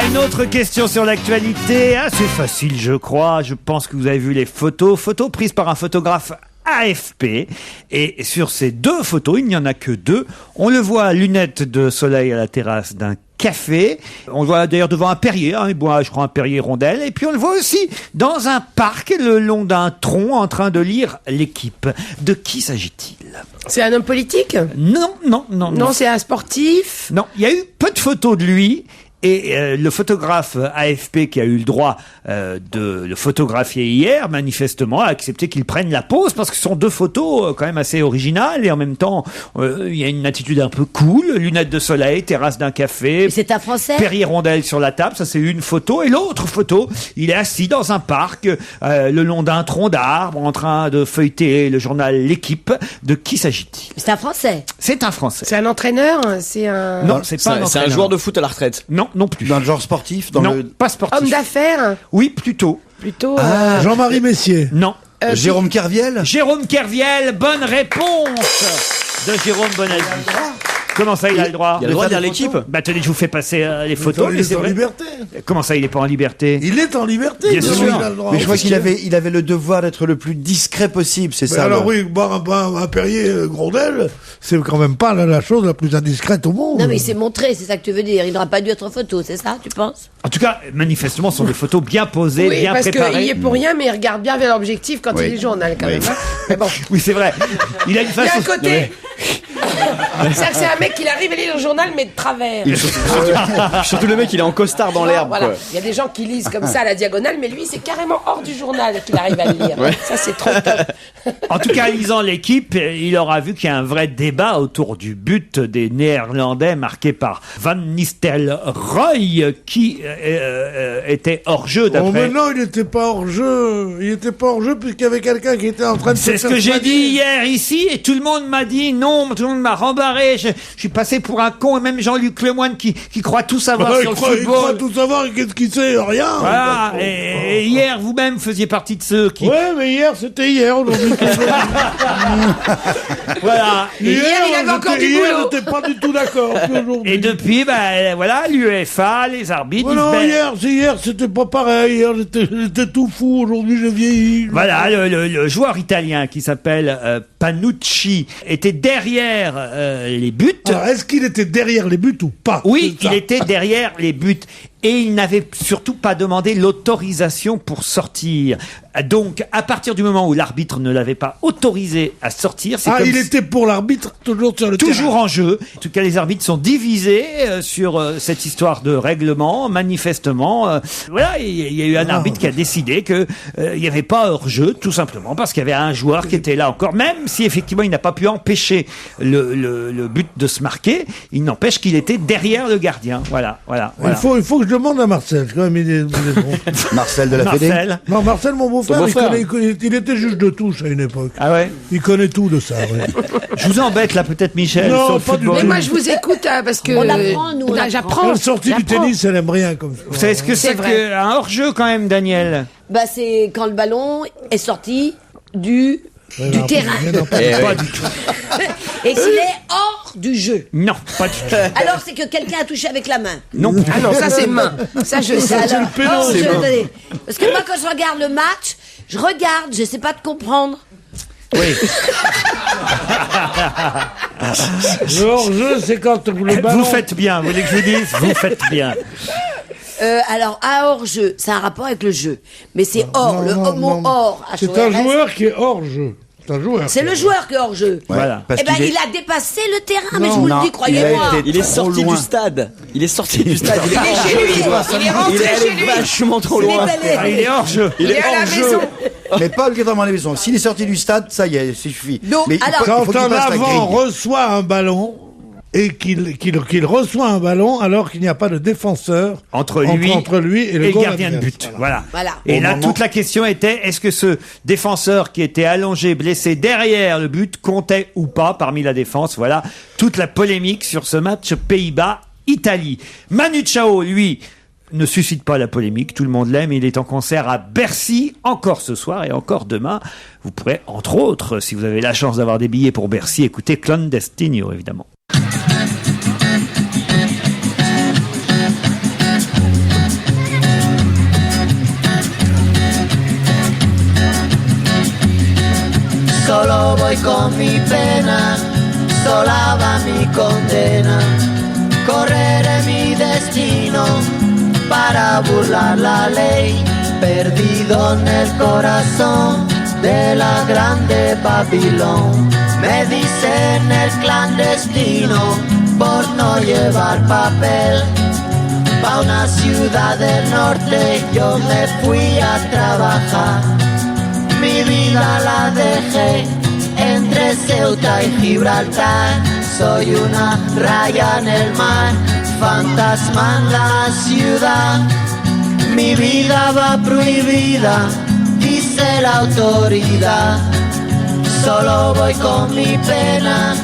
Une autre question sur l'actualité, assez facile je crois, je pense que vous avez vu les photos prises par un photographe AFP, et sur ces deux photos, il n'y en a que deux, on le voit à lunettes de soleil à la terrasse d'un café, on le voit d'ailleurs devant un Perrier, il boit je crois un Perrier Rondelle, et puis on le voit aussi dans un parc le long d'un tronc en train de lire L'Équipe. De qui s'agit-il? C'est un homme politique? Non. Non, c'est un sportif? Non, il y a eu peu de photos de lui. Et le photographe AFP qui a eu le droit de le photographier hier, manifestement, a accepté qu'il prenne la pose parce que ce sont deux photos quand même assez originales et en même temps, il y a une attitude un peu cool, lunettes de soleil, terrasse d'un café. C'est un Français? Perrier Rondelle sur la table, ça c'est une photo. Et l'autre photo, il est assis dans un parc, le long d'un tronc d'arbre, en train de feuilleter le journal L'Équipe. De qui s'agit-il? C'est un Français? C'est un Français. C'est un entraîneur? C'est un... Non, c'est pas un entraîneur. C'est un joueur de foot à la retraite? Non plus. Dans le genre sportif? Non, pas sportif. Homme d'affaires? Oui, plutôt. Jean-Marie Messier? Non. Jérôme Kerviel? Jérôme Kerviel, bonne réponse de Jérôme Bonaldi. Comment ça, il a le droit? Il a le droit de lire L'Équipe? Bah tenez, je vous fais passer les photos. Il est en liberté. Comment ça, il est pas en liberté? Il est en liberté. Bien sûr. Il a le droit. Mais je crois qu'il avait le devoir d'être le plus discret possible, c'est ça? Alors oui, boire un Perrier Grondel, c'est quand même pas la chose la plus indiscrète au monde. Non, mais il s'est montré, c'est ça que tu veux dire. Il n'aurait pas dû être en photo, c'est ça, tu penses? En tout cas, manifestement, ce sont des photos bien posées, Oui, bien parce préparées. qu'il y est pour rien, mais il regarde bien vers l'objectif quand il est journal, quand même. Hein. Mais bon. Oui, c'est vrai. Il a une Il y a façon. un côté. C'est-à-dire que c'est un mec qui arrive à lire le journal, mais de travers. Surtout le mec, il est en costard dans l'herbe. Voilà. Quoi. Il y a des gens qui lisent comme ça à la diagonale, mais lui, c'est carrément hors du journal qu'il arrive à le lire. Ouais. Ça, c'est trop top. En tout cas, en lisant L'Équipe, il aura vu qu'il y a un vrai débat autour du but des Néerlandais marqué par Van Nistelrooy, qui était hors jeu d'après. Oh, mais non, il n'était pas hors jeu. Il n'était pas hors jeu puisqu'il y avait quelqu'un qui était en train de C'est ce que j'ai dit hier ici, et tout le monde m'a dit non, tout le monde m'a rembarré. Je suis passé pour un con, et même Jean-Luc Lemoyne qui croit tout savoir sur le football. Il croit tout savoir, et qu'est-ce qu'il sait? Rien. Voilà. Et hier, vous-même faisiez partie de ceux qui. Ouais, mais hier, c'était hier. Aujourd'hui, Voilà. Et hier, il avait encore du boulot. Hier, j'étais pas du tout d'accord. Et depuis, voilà, l'UEFA, les arbitres. Non, hier, c'était pas pareil. Hier, j'étais tout fou. Aujourd'hui, je vieillis. Voilà, le joueur italien qui s'appelle Panucci était derrière les buts. Alors, est-ce qu'il était derrière les buts ou pas? Oui, il était derrière les buts. et il n'avait surtout pas demandé l'autorisation pour sortir. Donc, à partir du moment où l'arbitre ne l'avait pas autorisé à sortir, c'est comme il était pour l'arbitre toujours sur le toujours terrain. en jeu. En tout cas, les arbitres sont divisés sur cette histoire de règlement. Manifestement, voilà, il y a eu un arbitre qui a décidé que il n'y avait pas hors-jeu, tout simplement parce qu'il y avait un joueur qui était là encore. Même si effectivement il n'a pas pu empêcher le but de se marquer, il n'empêche qu'il était derrière le gardien. Voilà. Il faut que je demande à Marcel. Quand même, il est bon. Marcel de la Fédé. Non, Marcel, mon beau-frère, il était juge de touche à une époque. Ah ouais. Il connaît tout de ça. Ouais. Je vous embête là, peut-être, Michel. Non, sur le pas du football. tout. Mais moi, je vous écoute parce que On apprend, nous, on apprend. j'apprends. La sortie du tennis, elle aime rien comme ça. Vous savez ce que c'est vrai. qu'un hors-jeu quand même, Daniel? Bah, c'est quand le ballon est sorti du terrain. Pas du tout. Et s'il est hors du jeu. Non, pas du tout. Alors, c'est que quelqu'un a touché avec la main. Non. Ah non, ça c'est main. Ça je sais. Alors, hors c'est jeu, bon. attendez. Parce que moi, quand je regarde le match, je sais pas de comprendre. Oui. Le hors-jeu, c'est quand le ballon... Vous faites bien, vous voulez que je vous dise? Vous faites bien. Alors, à hors-jeu, c'est un rapport avec le jeu. Mais c'est hors, le mot hors. C'est un joueur qui est hors-jeu. C'est un joueur. C'est le joueur qui est hors-jeu. Voilà. Eh ben, il a dépassé le terrain, mais je vous le dis, croyez-moi. Il est sorti du stade. Il est sorti du stade. Il est chez lui. Il est rentré chez lui. vachement trop loin. Ah, il est hors-jeu. Il est à la maison. Mais pas obligatoirement à la maison. S'il est sorti du stade, ça y est, c'est suffit. Non, Mais alors- il faut Quand qu'il un passe la avant grille. reçoit un ballon et qu'il reçoit un ballon alors qu'il n'y a pas de défenseur Entre lui et le et goal gardien de adverse. but. Voilà. Voilà. Et Au là, moment- toute la question était, est-ce que ce défenseur qui était allongé, blessé derrière le but, comptait ou pas parmi la défense? Voilà toute la polémique sur ce match Pays-Bas-Italie. Manu Chao, lui, ne suscite pas la polémique. Tout le monde l'aime. Il est en concert à Bercy, encore ce soir et encore demain. Vous pourrez, entre autres, si vous avez la chance d'avoir des billets pour Bercy, écouter Clandestino, évidemment. Solo voy con mi pena, sola va mi condena. Correré mi destino para burlar la ley, perdido en el corazón de la grande Babilón. Me dicen el clandestino por no llevar papel. Pa' una ciudad del norte yo me fui a trabajar. Mi vida la dejé entre Ceuta y Gibraltar. Soy una raya en el mar, fantasma en la ciudad. Mi vida va prohibida, dice la autoridad. Solo voy con mi pena,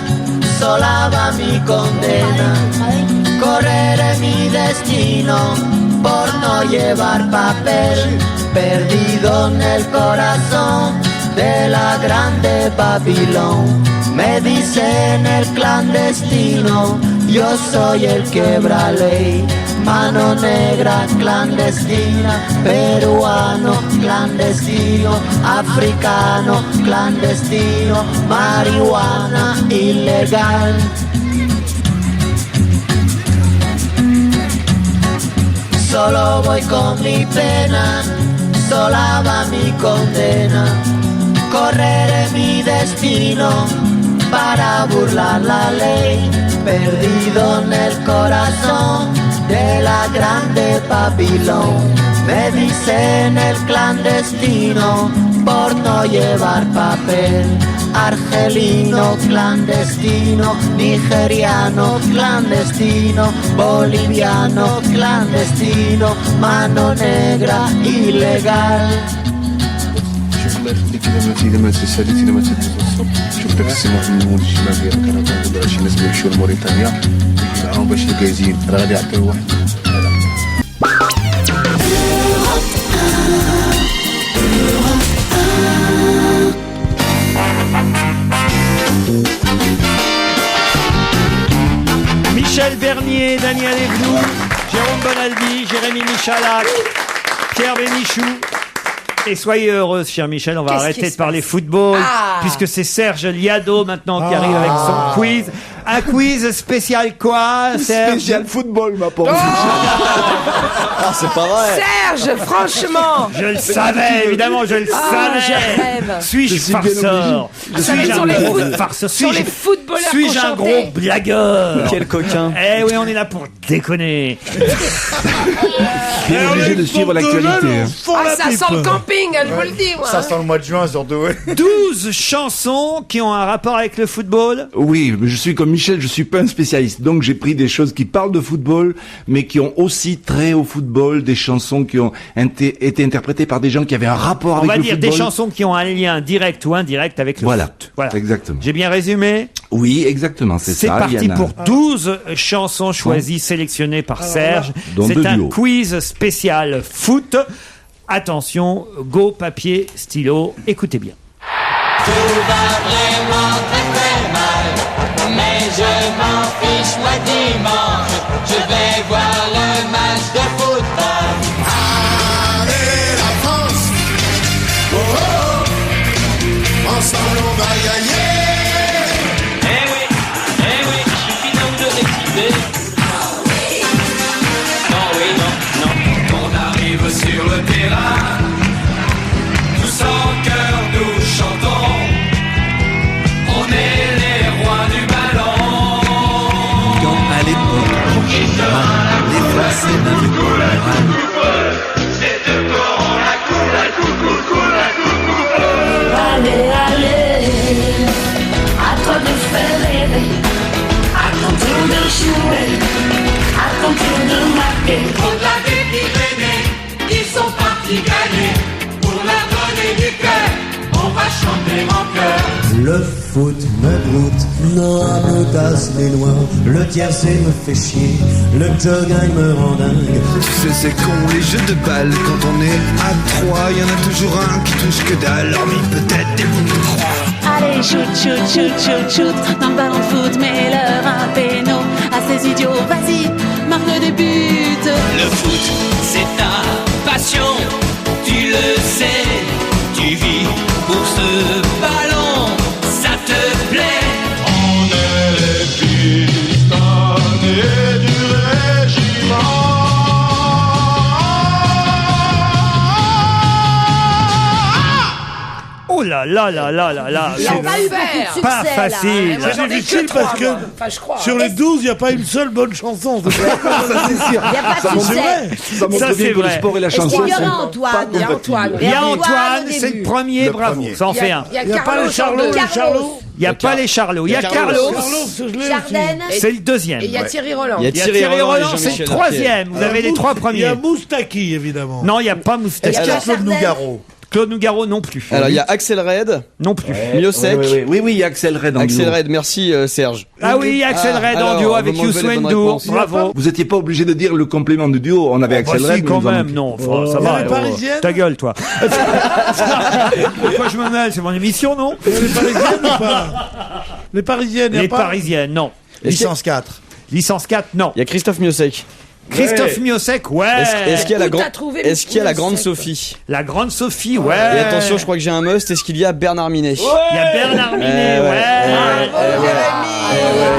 sola va mi condena. Correré mi destino por no llevar papel, perdido en el corazón de la grande Babilón. Me dicen el clandestino, yo soy el quebra ley. Mano negra clandestina, peruano clandestino, africano clandestino, marihuana ilegal. Solo voy con mi pena, sola va mi condena. Correré mi destino para burlar la ley, perdido en el corazón de la grande Babilón. Me dicen el clandestino por no llevar papel. Argelino clandestino, nigeriano clandestino, boliviano clandestino, mano negra ilegal. Michel Bernier, Daniel Evenou, Jérôme Bonaldi, Jérémy Michalak, Pierre Bénichou, Et soyez heureuse, cher Michel, on va Qu'est-ce arrêter qui de se parler passe football, Ah. puisque c'est Serge Liado maintenant qui arrive avec son quiz. Un quiz spécial quoi, Serge? Spécial football, ma pauvre. Ah, c'est pas vrai. Serge, franchement. Je le savais, évidemment, je le Ah, savais. je rêve. Suis-je Je suis bien farceur? Ça va être Suis-je sur un les gros foot- farceur? sur les Suis-je footballeurs suis-je qu'on un gros chantait. blagueur? Quel coquin. Eh oui, on est là pour déconner. Bien obligé de suivre l'actualité, hein. Ah, ça sent le camping, je vous le dis, moi. Ça sent le mois de juin, surtout. 12 chansons qui ont un rapport avec le football. Oui, mais je suis comme Michel, je suis pas un spécialiste. Donc j'ai pris des choses qui parlent de football, mais qui ont aussi trait au football, des chansons qui ont été interprétées par des gens qui avaient un rapport On avec va le dire football. des chansons qui ont un lien direct ou indirect avec le Voilà, foot. Voilà. exactement. J'ai bien résumé? Oui, exactement, c'est ça. C'est parti il y en a. pour 12 chansons choisies, sélectionnées par Serge. Dans C'est deux un duos. quiz spécial foot. Attention, go, papier, stylo, écoutez bien. Tout va vraiment très très mal, mais je m'en fiche, moi dimanche, je vais voir le match de football. Allez la France, oh oh, ensemble on va gagner. Eh oui, il suffit donc de décider. Non, on arrive sur le terrain, tous en cœur nous chantons. On est les rois du ballon. Quand à l'époque, les Français n'avaient pas la rame. C'est de corps la cour. Allez, allez, à toi de faire rêver, à ton tour de jouer, à ton tour de marquer. Au-delà des Pyrénées, ils sont partis gagner. Pour leur donner du cœur, on va chanter en cœur. Le foot me broute, Noah me casse les loin, le tiercé me fait chier, le jogging me rend dingue. Tu sais c'est con les jeux de balle, quand on est à 3, y en a toujours un qui touche que dalle, hormis peut-être des bouts de croix. Allez, shoot, dans le ballon de foot, mets-leur un péno à ces idiots, vas-y, marque des buts. Le foot, c'est ta passion, tu le sais, tu vis pour ce ballon, ça te plaît. On est les pistonnés du régiment. Oh là là là là là là. Il y a pas eu beaucoup de succès, pas là. facile. Moi, j'en ai C'est difficile que parce trois, que moi. Enfin, je crois. sur les 12, il n'y a pas une seule bonne chanson. Ça, c'est sûr. Il y a pas de Ça montre succès. vrai. Ça montre Ça, bien c'est que le vrai. sport et la Est-ce chanson qu'il y en a sont Antoine? pas Il y a compatibles. Antoine. Il y a au Antoine, c'est début. le premier, bravo. premier. Ça en fait un. Il y a Il n'y a pas Carlos les Charlots, Carlos. les Charlots. Il n'y a pas les Charlots. Il y a Carlos. Carlos, je l'ai aussi. Jardin. C'est le deuxième. Et il y a Thierry Roland. Il y a Il y a Thierry Thierry Roland et Roland, c'est le Jean-Michel troisième. Vous avez les trois Il y a premiers. Moustaki, évidemment. Non, il n'y a pas Moustaki. Est-ce qu'il y a Claude Jardin. Nougaro? Claude Nougaro non plus. Alors il y a Axel Red, Non plus. Miosek. Oui, il y a Axel Red en Axel duo. Red, merci Serge. Ah oui, Axel Red en alors, duo vous avec m'enlevez Youssou les bonnes N'Dour. réponses. Bravo. Vous n'étiez pas obligé de dire le complément du duo. On avait Axel Bah Red. si, mais quand nous en même, manque. non. Ça Il y a va. les Parisiennes. Ta gueule, toi. Pourquoi je me mêle? C'est mon émission, non? Les Parisiennes ou pas? Les Parisiennes, il n'y Les a pas. Parisiennes, non. Licence 4. Licence 4, non. Il y a Christophe Miosek. Christophe Miosek, ouais. Est-ce qu'il y a la Où t'as grande trouvé Est-ce qu'il y a la grande Miosek? Sophie? La grande Sophie, ouais. Et attention, je crois que j'ai un must. Est-ce qu'il y a Bernard Minet? Il y a Bernard Minet,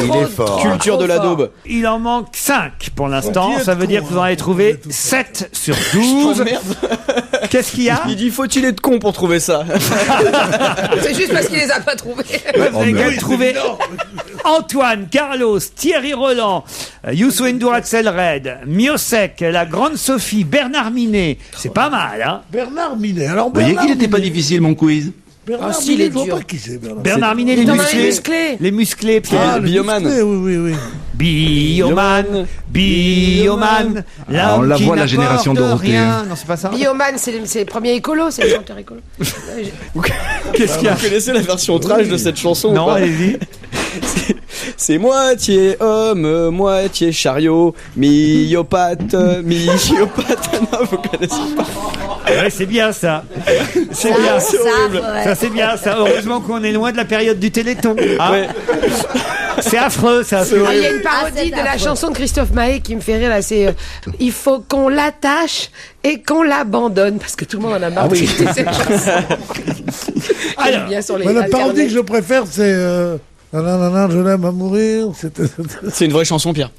Il est fort. Culture de la daube. Il en manque 5 pour l'instant. Qui est Ça veut dire que vous en avez trouvé 7 sur 12. Qu'est-ce qu'il y a? Il dit faut-il être con pour trouver ça? C'est juste parce qu'il les a pas trouvés. Vous avez quand même trouvé Antoine, Carlos, Thierry Roland, Youssou N'Dour, Axel Red, Miosek, la grande Sophie, Bernard Minet. C'est pas mal, hein? Bernard Minet. Alors, Vous voyez Bernard qu'il n'était pas Minet. difficile, mon quiz. Bernard Ah, si, il Minet, est je vois dur. pas qui c'est, Bernard. Bernard Minet, les Dans les musclés. musclés. Les musclés, Pierre. Ah, le Bioman. musclé, oui. Bioman, Bioman, Ah, on la voit, la génération Dorothée. rien. Non, c'est pas ça. Bioman, c'est les premiers écolos, c'est les chanteurs écolos. Qu'est-ce qu'il y a? Vous connaissez la version trash de cette chanson ou Non, pas? allez-y. C'est moitié homme, moitié chariot, myopathe, myopathe. Non, vous connaissez pas. Ouais, c'est bien ça. C'est Ça, bien. ça, horrible. ouais. Ça, c'est bien ça. Heureusement qu'on est loin de la période du Téléthon. Hein? Ouais. C'est affreux, ça. Il y a une parodie de la chanson de Christophe Maé qui me fait rire là, c'est il faut qu'on l'attache et qu'on l'abandonne parce que tout le monde en a marre d'écouter cette chanson. Alors, bien sur les La parodie Internet. que je préfère, c'est nanana, je l'aime à mourir. C'est une vraie chanson, Pierre.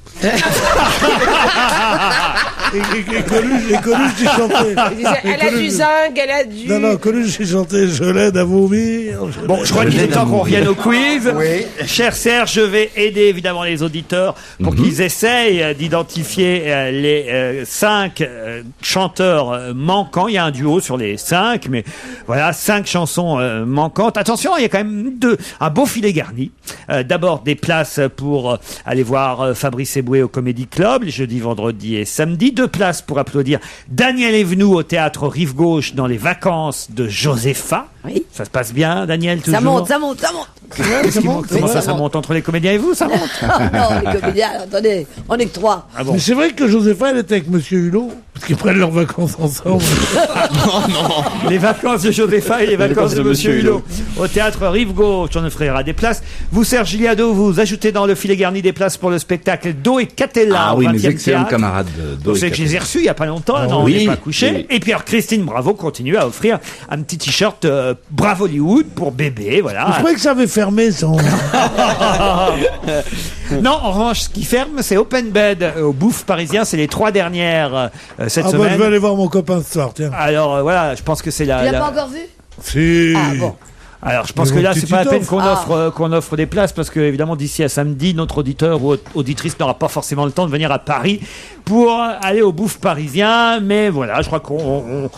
Et Coluche, j'ai chanté. Il disait, elle a du zinc, elle a du... Non, Coluche, j'ai chanté Je l'aide à vomir. Bon, je crois qu'il est temps qu'on revienne au quiz. Cher Serge, je vais aider évidemment les auditeurs pour qu'ils essayent d'identifier les 5 chanteurs manquants. Il y a un duo sur les 5, mais voilà, 5 chansons manquantes. Attention, il y a quand même un beau filet garni. D'abord, des places pour aller voir Fabrice Eboué au Comedy Club, les jeudis, vendredis et samedis. 2 places pour applaudir Daniel Evenou au théâtre Rive Gauche dans les vacances de Josépha. Oui. Ça se passe bien, Daniel, toujours? Ça monte. Qu'est-ce qui monte? Comment ça monte entre les comédiens et vous, ça monte? Non, les comédiens, attendez, on est que 3. Ah bon. Mais c'est vrai que Josépha, elle était avec Monsieur Hulot, parce qu'ils prennent leurs vacances ensemble. Non. Les vacances de Josépha et les vacances de Monsieur Hulot. Au théâtre Rive Gauche, on offrira des places. Vous, Serge Gilliado, vous ajoutez dans le filet garni des places pour le spectacle Do et Catella au 20e théâtre. Camarades. Vous savez que je les ai reçus il n'y a pas longtemps, on n'est pas couché. Oui. Et puis alors, Christine Bravo continue à offrir un petit t-shirt Bravo Hollywood pour bébé, voilà. Je croyais que ça avait fermé, son... Non, en revanche, ce qui ferme, c'est Open Bed au Bouffe Parisien. C'est les 3 dernières cette semaine. Je vais aller voir mon copain ce soir, tiens. Alors voilà, je pense que c'est Tu l'as pas encore vu? Si. Ah bon. Alors, je pense que là, c'est pas la peine qu'on offre des places parce que, évidemment, d'ici à samedi, notre auditeur ou auditrice n'aura pas forcément le temps de venir à Paris pour aller au Bouffe Parisien. Mais voilà, je crois qu'on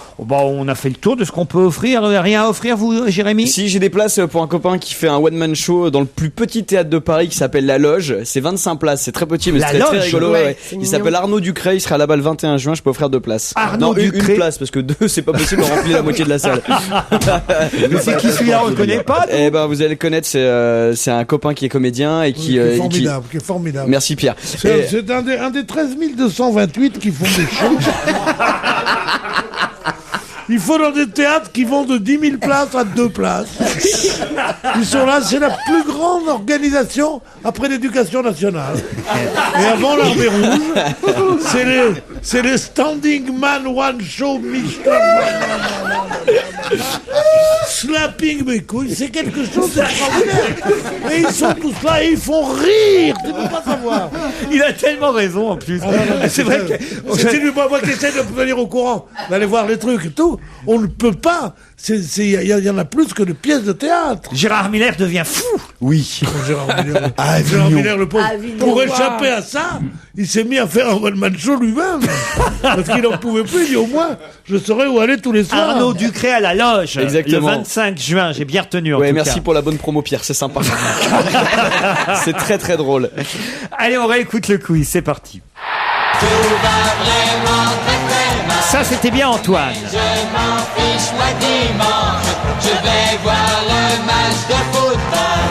a fait le tour de ce qu'on peut offrir. Rien à offrir, vous, Jérémy? Si, j'ai des places pour un copain qui fait un one-man show dans le plus petit théâtre de Paris qui s'appelle La Loge. C'est 25 places, c'est très petit, mais c'est très rigolo. Ouais. Il s'appelle Arnaud Ducré, il sera là-bas le 21 juin, je peux offrir 2 places. Arnaud Ducré. Une place, parce que 2, c'est pas possible de remplir la moitié de la salle. Mais c'est qui celui-là? On le connaît pas? Eh ben, vous allez le connaître, c'est un copain qui est comédien et qui est formidable. Merci Pierre. C'est un des 13 228 qui font des shows. Il faut dans des théâtres qui vont de 10 000 places à 2 places. Ils sont là, c'est la plus grande organisation après l'éducation nationale. Et avant l'Armée Rouge, c'est les Standing Man One Show Michelin. Slapping mes couilles, c'est quelque chose d'extraordinaire. Et ils sont tous là et ils font rire, tu peux pas savoir. Il a tellement raison en plus. C'est vrai que c'est moi qui essaie de venir au courant, d'aller voir les trucs et tout. On ne peut pas. Il y en a plus que de pièces de théâtre. Gérard Miller devient fou. Oui. Gérard Miller, le pauvre. Pour échapper à ça, il s'est mis à faire un one-man show lui-même. Parce qu'il n'en pouvait plus. Il dit au moins, je saurais où aller tous les soirs. Arnaud Ducré à la Loge. Exactement. Le 25 juin. J'ai bien retenu. Ouais, merci pour la bonne promo, Pierre. C'est sympa. C'est très très drôle. Allez, on réécoute le quiz. C'est parti. Tout va vraiment très mal. Ça, c'était bien Antoine. Je m'en fiche, moi dimanche, je vais voir le match de football.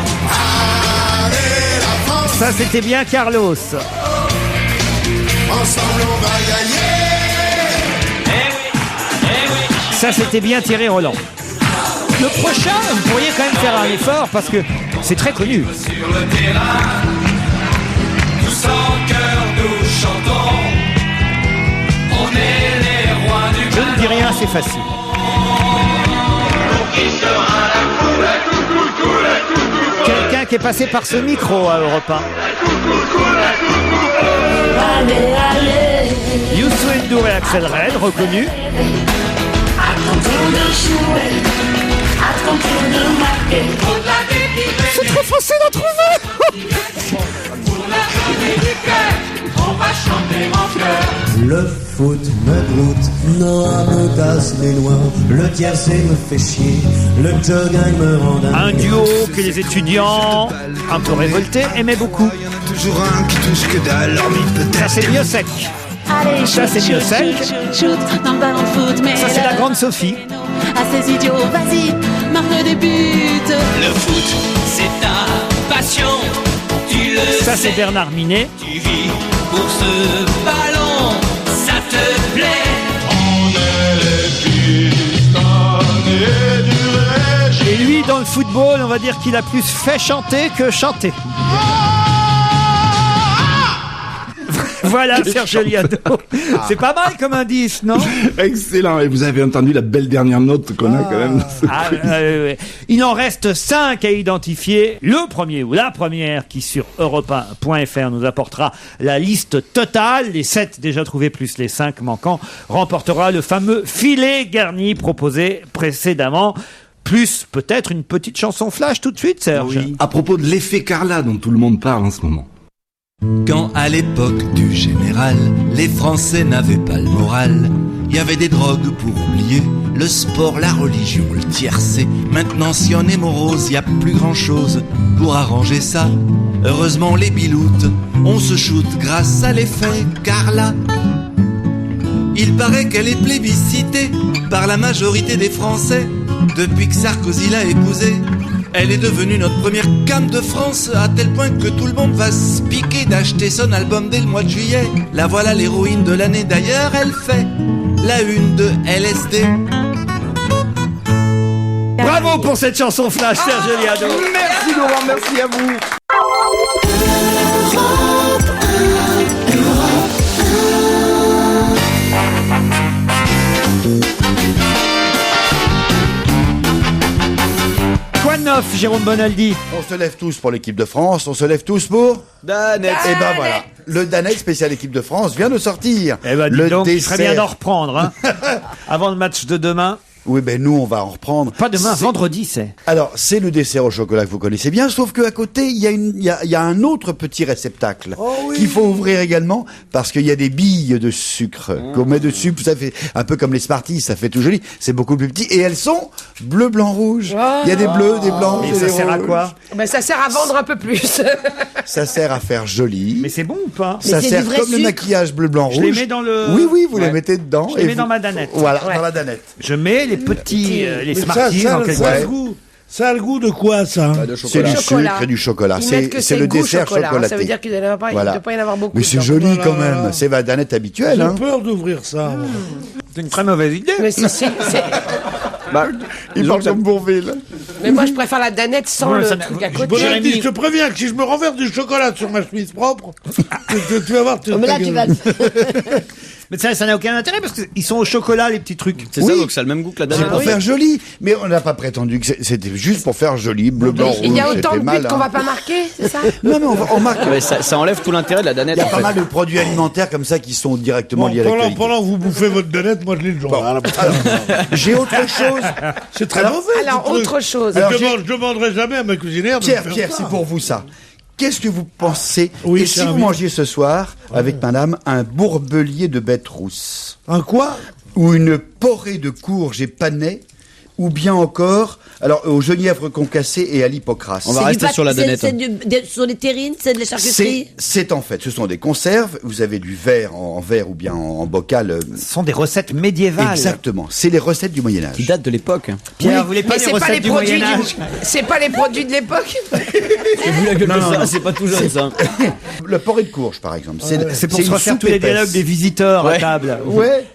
Allez la France. Ça, c'était bien Carlos. Ensemble on va gagner. Eh oui. Ça, c'était bien Thierry Roland. Le prochain, vous pourriez quand même faire un effort parce que c'est très connu. Sur le terrain, tous en cœur nous chantons. On est les rois du Je ne dis rien, c'est facile. Quelqu'un qui est passé par ce micro à Europe 1. Youssou N'Dour et Axel Red, reconnus. C'est trop facile à trouver. On va chanter mon cœur. Le foot me broute, Noah me casse les loin, le tiercé me fait chier, le jogging me rend dingue. Un duo que les étudiants, un peu révoltés, aimaient beaucoup. Il y en a toujours un qui touche que dalle, hormis peut-être. Ça, c'est mieux sec. Allez, Ça, c'est mieux sec. shoot dans le ballon de foot, mais Ça, c'est la grande Sophie. à ces idiots, vas-y, marque des buts. Le foot, c'est ta passion. Tu le Ça, sais. c'est Bernard Minet. Tu vis pour ce ballon, ça te plaît. On est les pistonnés du régime. Et lui, dans le football, on va dire qu'il a plus fait chanter que chanter. Voilà, Serge Liado. C'est pas mal comme indice, non? Excellent. Et vous avez entendu la belle dernière note qu'on a quand même. Il en reste 5 à identifier. Le premier ou la première qui sur europe1.fr nous apportera la liste totale, les 7 déjà trouvés plus les 5 manquants, remportera le fameux filet garni proposé précédemment. Plus peut-être une petite chanson flash tout de suite, Serge. Oui. À propos de l'effet Carla dont tout le monde parle en ce moment. Quand à l'époque du général, les Français n'avaient pas le moral, il y avait des drogues pour oublier, le sport, la religion, le tiercé. Maintenant si on est morose, y a plus grand chose pour arranger ça. Heureusement les biloutes, on se shoot grâce à l'effet Carla. Il paraît qu'elle est plébiscitée par la majorité des Français. Depuis que Sarkozy l'a épousée, elle est devenue notre première cam de France, à tel point que tout le monde va se piquer d'acheter son album dès le mois de juillet. La voilà l'héroïne de l'année, d'ailleurs elle fait la une de LSD. Bravo pour cette chanson flash, Serge Liado. Merci Laurent, merci à vous. Quoi de neuf, Jérôme Bonaldi? On se lève tous pour l'équipe de France, on se lève tous pour Danette. Et ben voilà, le Danette spécial équipe de France vient de sortir. Eh ben, le donc, il dessert. serait bien d'en reprendre, hein. Avant le match de demain. Oui, ben nous, on va en reprendre. Pas demain, vendredi, c'est. Alors, c'est le dessert au chocolat que vous connaissez bien, sauf qu'à côté, il y a un autre petit réceptacle qu'il faut ouvrir également, parce qu'il y a des billes de sucre qu'on met dessus. Ça fait un peu comme les Smarties, ça fait tout joli. C'est beaucoup plus petit. Et elles sont bleu, blanc, rouge. Il y a des bleus, des blancs, Et des ça sert à rouges. quoi? Ben, ça sert à vendre un peu plus. Ça sert à faire joli. Mais c'est bon ou pas? Ça sert comme le maquillage bleu, blanc, rouge. Je les mets dans le... Oui, vous les mettez dedans. Je les mets dans ma danette. Voilà, dans la danette. Je mets les petits... les Mais Smarties ça, en quelque ça a sorte. le goût. Ça a le goût de quoi, ça? C'est du sucre et du chocolat. Ils mettent que C'est le goût dessert chocolat, chocolaté. Ça veut dire qu'il ne doit pas y en avoir beaucoup. Mais c'est dedans. joli quand même. C'est la danette habituelle. J'ai Hein. peur d'ouvrir ça. moi. C'est une très mauvaise idée. Mais c'est- Il parle comme Bourville. Mais moi, je préfère la danette sans Ouais, le ça- truc à Je côté. je te préviens que si je me renverse du chocolat sur ma chemise propre, tu vas voir. Oh, mais là, tu vas. Mais ça n'a aucun intérêt parce qu'ils sont au chocolat, les petits trucs. C'est ça, donc ça a le même goût que la C'est danette. pour faire joli. Mais on n'a pas prétendu que c'était juste pour faire joli. Bleu, blanc, rouge. Il y a autant c'était de mal, buts qu'on hein. va pas marquer, c'est ça? Non, mais on marque. Ouais, ça enlève tout l'intérêt de la danette. Il y a en pas fait. mal de produits alimentaires comme ça qui sont directement Bon, liés à l'actualité. pendant que vous bouffez votre danette, moi je lis le journal. J'ai autre chose. C'est très Alors- mauvais. Alors, ce truc. autre chose. Alors, Je demanderai jamais à ma cuisinière de Pierre, me faire Pierre, ça. c'est pour vous ça. Qu'est-ce que vous pensez Oui, et si cher vous ami. mangiez ce soir, avec madame, un bourbelier de bête rousse? Un quoi? Ou une porrée de courges et panais? Ou bien encore, alors, au genièvre concassé et à l'hypocrase. On va rester sur la danette. Ce sont des terrines, c'est de la charcuterie. C'est en fait, ce sont des conserves. Vous avez du verre en verre ou bien en bocal. Ce sont des recettes médiévales. Exactement. C'est les recettes du Moyen Âge. Qui date de l'époque. Pierre, vous voulez pas Mais des c'est pas recettes les du produits Moyen Âge? c'est pas les produits de l'époque. J'ai vu la gueule de ça, c'est pas tout jeune ça. Le porrée de courge, par exemple. C'est pour se une refaire soupe tous les épaisse. dialogues des visiteurs à table. Ouais.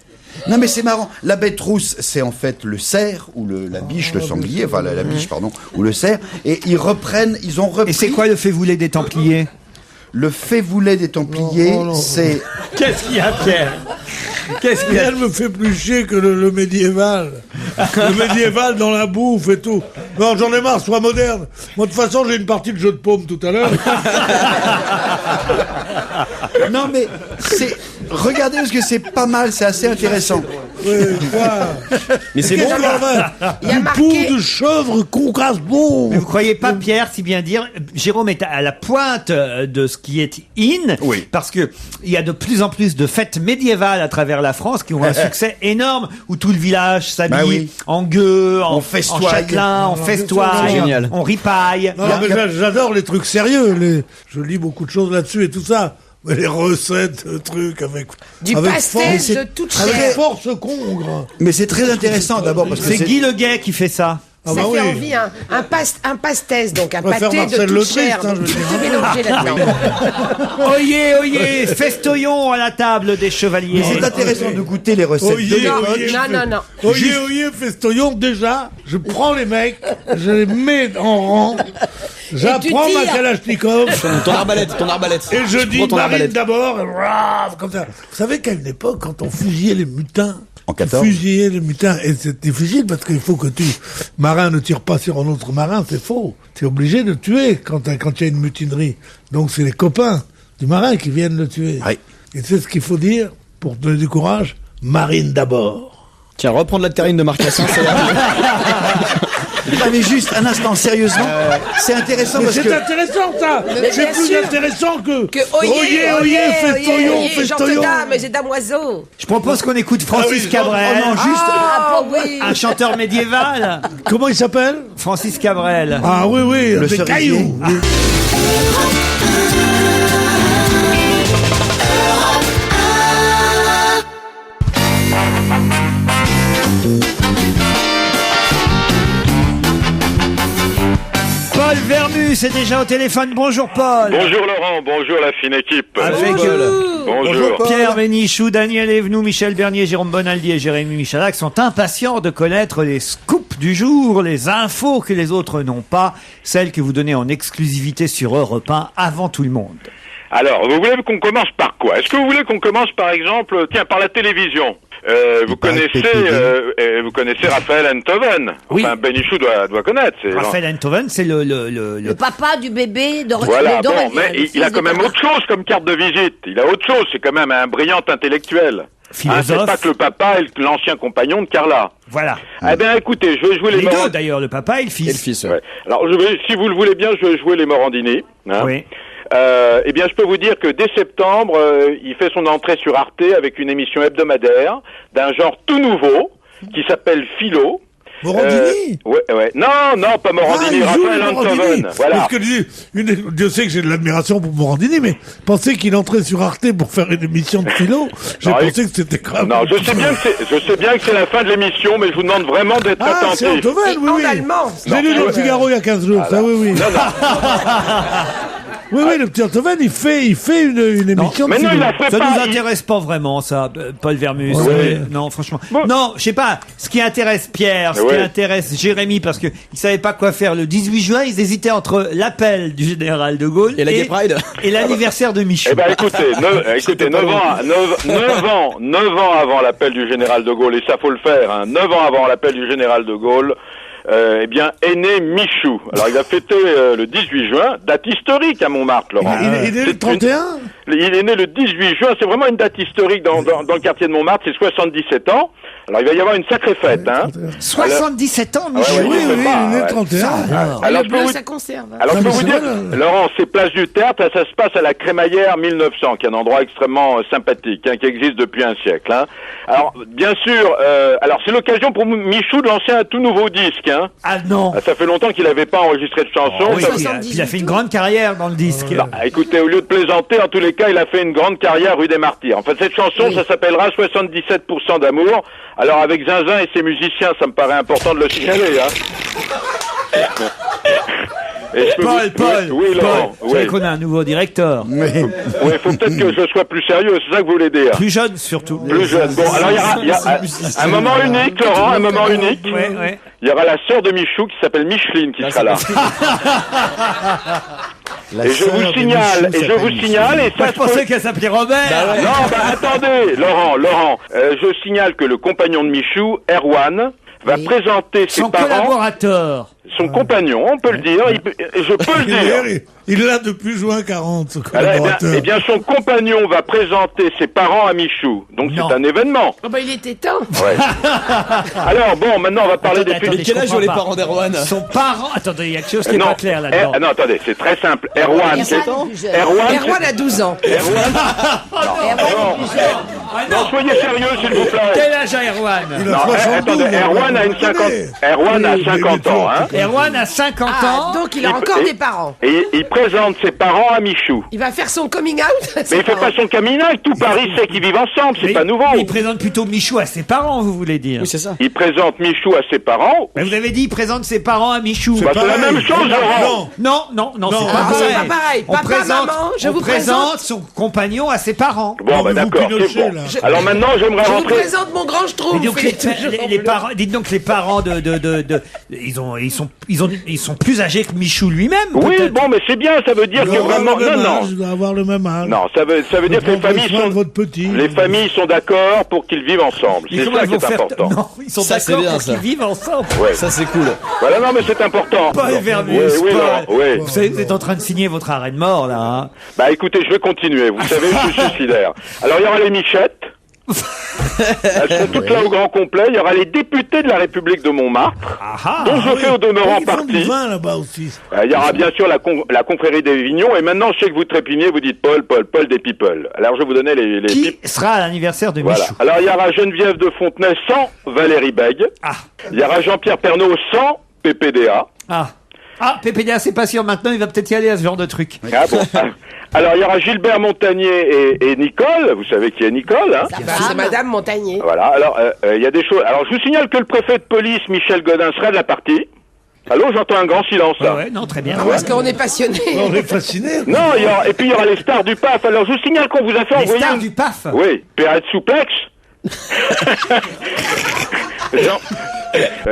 Non mais c'est marrant. La bête rousse, c'est en fait le cerf ou la biche, le sanglier, enfin la biche pardon, ou le cerf. Et ils ont repris. Et c'est quoi le févoulet des Templiers? Le févoulet des Templiers, c'est. Qu'est-ce qu'il y a, Pierre? Qu'est-ce qu'il y a? Elle me fait plus chier que le médiéval. Le médiéval dans la bouffe et tout. Non, j'en ai marre, sois moderne. Moi, de toute façon, j'ai une partie de jeu de paume tout à l'heure. Non mais c'est. Regardez parce que c'est pas mal, c'est assez intéressant. Mais c'est bon. Il y a Du marqué- pou de chèvre concasse bon. Mais vous croyez pas, Pierre, si bien dire, Jérôme est à la pointe de ce qui est in, Oui. parce que il y a de plus en plus de fêtes médiévales à travers la France qui ont un succès énorme, où tout le village s'habille Bah oui. en gueux, en festoie. châtelain, en C'est festoie, génial. on ripaille. Non, mais j'adore les trucs sérieux. Je lis beaucoup de choses là-dessus et tout ça. Mais les recettes, trucs avec. Du avec pastel force- de toute Avec chair. force congre. Mais c'est très intéressant d'abord parce que C'est Guy Le Guay qui fait ça. Ah Ça bah fait oui. envie, un pastel, donc un Je préfère pâté de Marcel toute Letriste, chair. hein, je Donc, veux tout dire. est mélangé là-dedans. Oyez, oyez, festoyons à la table des chevaliers. Mais c'est intéressant de goûter les recettes Oyez, de l'époque. oyez. Non. Oyez, festoyons, déjà, je prends les mecs, je les mets en rang, J'apprends ma Kalachnikov. Ton arbalète. Et je dis Marine d'abord, comme ça. Vous savez qu'à une époque, quand on fusillait les mutins, fusiller les mutins, et c'est difficile parce qu'il faut que marin ne tire pas sur un autre marin, c'est faux. T'es obligé de tuer quand il y a une mutinerie. Donc c'est les copains du marin qui viennent le tuer. Oui. Et c'est ce qu'il faut dire pour donner du courage. Marine d'abord. Tiens, reprendre la terrine de Marcassin, c'est Non, mais juste un instant, sérieusement, c'est intéressant mais parce que... c'est intéressant ça. C'est plus intéressant que oyez, festoyon, festoyon. Mais damoiseau. Je propose qu'on écoute Francis Cabrel. Oh non, juste un chanteur médiéval. Comment il s'appelle? Francis Cabrel. Ah oui, le des cailloux. Paul Vermus est déjà au téléphone. Bonjour Paul. Bonjour Laurent, bonjour la fine équipe. Avec Bonjour. Pierre Bénichou, Daniel Evenou, Michel Bernier, Jérôme Bonaldi et Jérémy Michalak sont impatients de connaître les scoops du jour, les infos que les autres n'ont pas, celles que vous donnez en exclusivité sur Europe 1 avant tout le monde. Alors, vous voulez qu'on commence par quoi? Est-ce que vous voulez qu'on commence par exemple, par la télévision? Vous connaissez Raphaël Enthoven. Oui. Enfin, Bénichou doit connaître. Raphaël Enthoven, c'est le papa du bébé de Voilà, mais il a quand même autre chose comme carte de visite. Il a autre chose, c'est quand même un brillant intellectuel. Philosophe. C'est pas que le papa est l'ancien compagnon de Carla. Voilà. Eh bien, écoutez, je vais jouer les deux d'ailleurs, le papa et le fils. Ouais. Alors, si vous le voulez bien, je vais jouer les Morandini. Hein. Oui. Eh bien, je peux vous dire que dès septembre, il fait son entrée sur Arte avec une émission hebdomadaire d'un genre tout nouveau qui s'appelle Philo. Morandini ouais. Non, pas Morandini, Raphaël Enthoven. Voilà. Parce que Dieu sait que j'ai de l'admiration pour Morandini, mais penser qu'il entrait sur Arte pour faire une émission de philo, j'ai pensé que c'était grave. Non, je sais bien que c'est la fin de l'émission, mais je vous demande vraiment d'être attentif. C'est Enthoven, oui. En allemand. J'ai lu dans le Figaro il y a 15 jours, ça, oui. Non. Oui, le petit Enthoven, il fait une émission de philo. Ça nous intéresse pas vraiment, ça, Paul Vermus. Non, franchement. Bon. Non, je sais pas. Ce qui intéresse Pierre, ce qui intéresse Jérémy, parce que ils savaient pas quoi faire le 18 juin, ils hésitaient entre l'appel du général de Gaulle et la Gay Pride et l'anniversaire de Michou. Eh ben, écoutez, 9 ans avant l'appel du général de Gaulle, et ça faut le faire, hein, 9 ans avant l'appel du général de Gaulle, est né Michou. Alors il a fêté le 18 juin, date historique à Montmartre, Laurent. Il est né le 31 Il est né le 18 juin, c'est vraiment une date historique dans le quartier de Montmartre, c'est 77 ans. Alors il va y avoir une sacrée fête, hein. 77 ans, Michou. Oui, il est né le 31. Alors, ça conserve. Alors je peux vous dire, Laurent, c'est place du Tertre, ça se passe à la Crémaillère 1900, qui est un endroit extrêmement sympathique, hein, qui existe depuis un siècle, hein. Alors, bien sûr, c'est l'occasion pour Michou de lancer un tout nouveau disque, hein. Ah non. Ça fait longtemps qu'il n'avait pas enregistré de chansons. Il a fait une grande carrière dans le disque. Écoutez, au lieu de plaisanter, en tous les cas, il a fait une grande carrière rue des Martyrs. En fait, cette chanson, ça s'appellera 77% d'amour. Alors, avec Zinzin et ses musiciens, ça me paraît important de le signaler, hein. Paul, oui, Laurent. Vous savez qu'on a un nouveau directeur. Oui, il faut peut-être que je sois plus sérieux, c'est ça que vous voulez dire. Plus jeune, surtout. Plus jeune. Bon, alors il y a un moment unique, Laurent, un moment unique. Ouais. Il y aura la sœur de Michou qui s'appelle Micheline qui sera là. Et je vous signale, et ça je pensais qu'elle s'appelait Robert. Attendez, Laurent, je signale que le compagnon de Michou, Erwan, va présenter ses parents. Son collaborateur. Son compagnon, on peut le dire, je peux le dire. Il l'a depuis juin 40, ce collaborateur. Eh bien, son compagnon va présenter ses parents à Michou. Donc, c'est un événement. Oh, il était temps. Ouais. Alors, bon, maintenant, on va parler des publics. Quel âge ont les parents d'Erwan? Son parent. Attendez, il y a quelque chose qui n'est pas clair là-dedans. Non, attendez, c'est très simple. Erwan a 12 ans. Non, soyez sérieux, s'il vous plaît. Quel âge a Erwan? Attendez, Erwan a 50 ans, hein. Erwan a 50 ans. Donc il a encore des parents. Et il présente ses parents à Michou. Il va faire son coming out. Mais il fait pas son coming out, tout Paris sait qu'ils vivent ensemble, c'est pas nouveau. Il présente plutôt Michou à ses parents, vous voulez dire? Oui, c'est ça. Il présente Michou à ses parents. Mais vous avez dit il présente ses parents à Michou. C'est la même chose, Laurent. Non, c'est pas pareil. On présente, son compagnon à ses parents. Bon, d'accord, c'est bon. Alors maintenant, j'aimerais Je vous rentrer. présente mon grand schtroumpf. Et donc, dites donc les parents ils sont plus âgés que Michou lui-même. Oui, peut-être. bon, mais c'est bien, ça veut dire que vraiment. Non. Je dois avoir le même âge. Non, ça veut dire que les familles soin sont. de votre petit. Les familles sont d'accord pour qu'ils vivent ensemble. Mais C'est comment ça ils qui vont est faire important. Non, ils sont Ça, c'est d'accord bien, pour ça. qu'ils vivent ensemble. Ouais. Ça, c'est cool. Voilà, non, mais c'est important. Pas Oui, Vermus, oui, pas- Laurent, oui. Vous savez, vous êtes en train de signer votre arrêt de mort, là. Hein. Bah écoutez, je vais continuer. Vous savez, je suis suicidaire. Alors il y aura les Michettes. Elles seront toutes là au grand complet. Il y aura les députés de la République de Montmartre, dont je fais au demeurant Ils font du partie. vin là-bas aussi. Il y aura bien sûr la confrérie des Vignons. Et maintenant, je sais que vous trépignez, vous dites Paul des People. Alors je vais vous donner les Qui sera à l'anniversaire de Voilà. Michou? Alors il y aura Geneviève de Fontenay sans Valérie Bègue. Il y aura Jean-Pierre Pernaut sans PPDA. Ah, PPDA, c'est pas sûr. Maintenant, il va peut-être y aller à ce genre de truc. Ah bon. Alors il y aura Gilbert Montagnier et Nicole. Vous savez qui est Nicole, hein? C'est Madame Montagnier. Voilà. Alors il y a des choses. Alors je vous signale que le préfet de police Michel Godin sera de la partie. Allô, j'entends un grand silence. Là. Ouais, non, très bien. Parce qu'on est passionné. On est fascinés. Non, et puis il y aura les stars du PAF. Alors je vous signale qu'on vous a fait Les envoyer. stars du PAF. Oui, Perrette Souplex.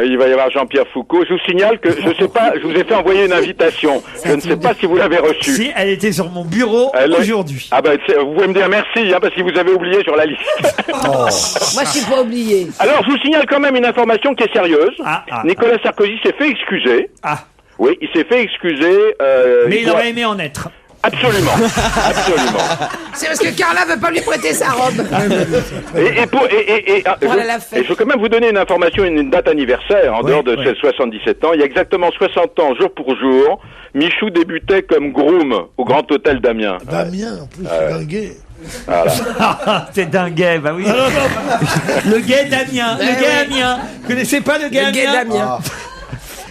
Il va y avoir Jean-Pierre Foucault. Je vous signale que je sais pas, je vous ai fait envoyer une invitation. Je ne sais pas si vous l'avez reçue. Si, elle était sur mon bureau aujourd'hui. Ah ben, vous pouvez me dire merci, hein, parce que vous avez oublié sur la liste. Moi, je suis pas oublié. Alors, je vous signale quand même une information qui est sérieuse. Nicolas Sarkozy s'est fait excuser. Oui, il s'est fait excuser. Mais il aurait aimé en être. Absolument. Absolument. C'est parce que Carla veut pas lui prêter sa robe. Et je veux quand même vous donner une information, une date anniversaire, en dehors de ses 77 ans. Il y a exactement 60 ans, jour pour jour, Michou débutait comme groom au Grand Hôtel d'Amiens. Damien, en plus, c'est un gay. Voilà. C'est dingue, bah oui. Le gay Damien, le gay Amiens. Vous connaissez pas le gay Amiens?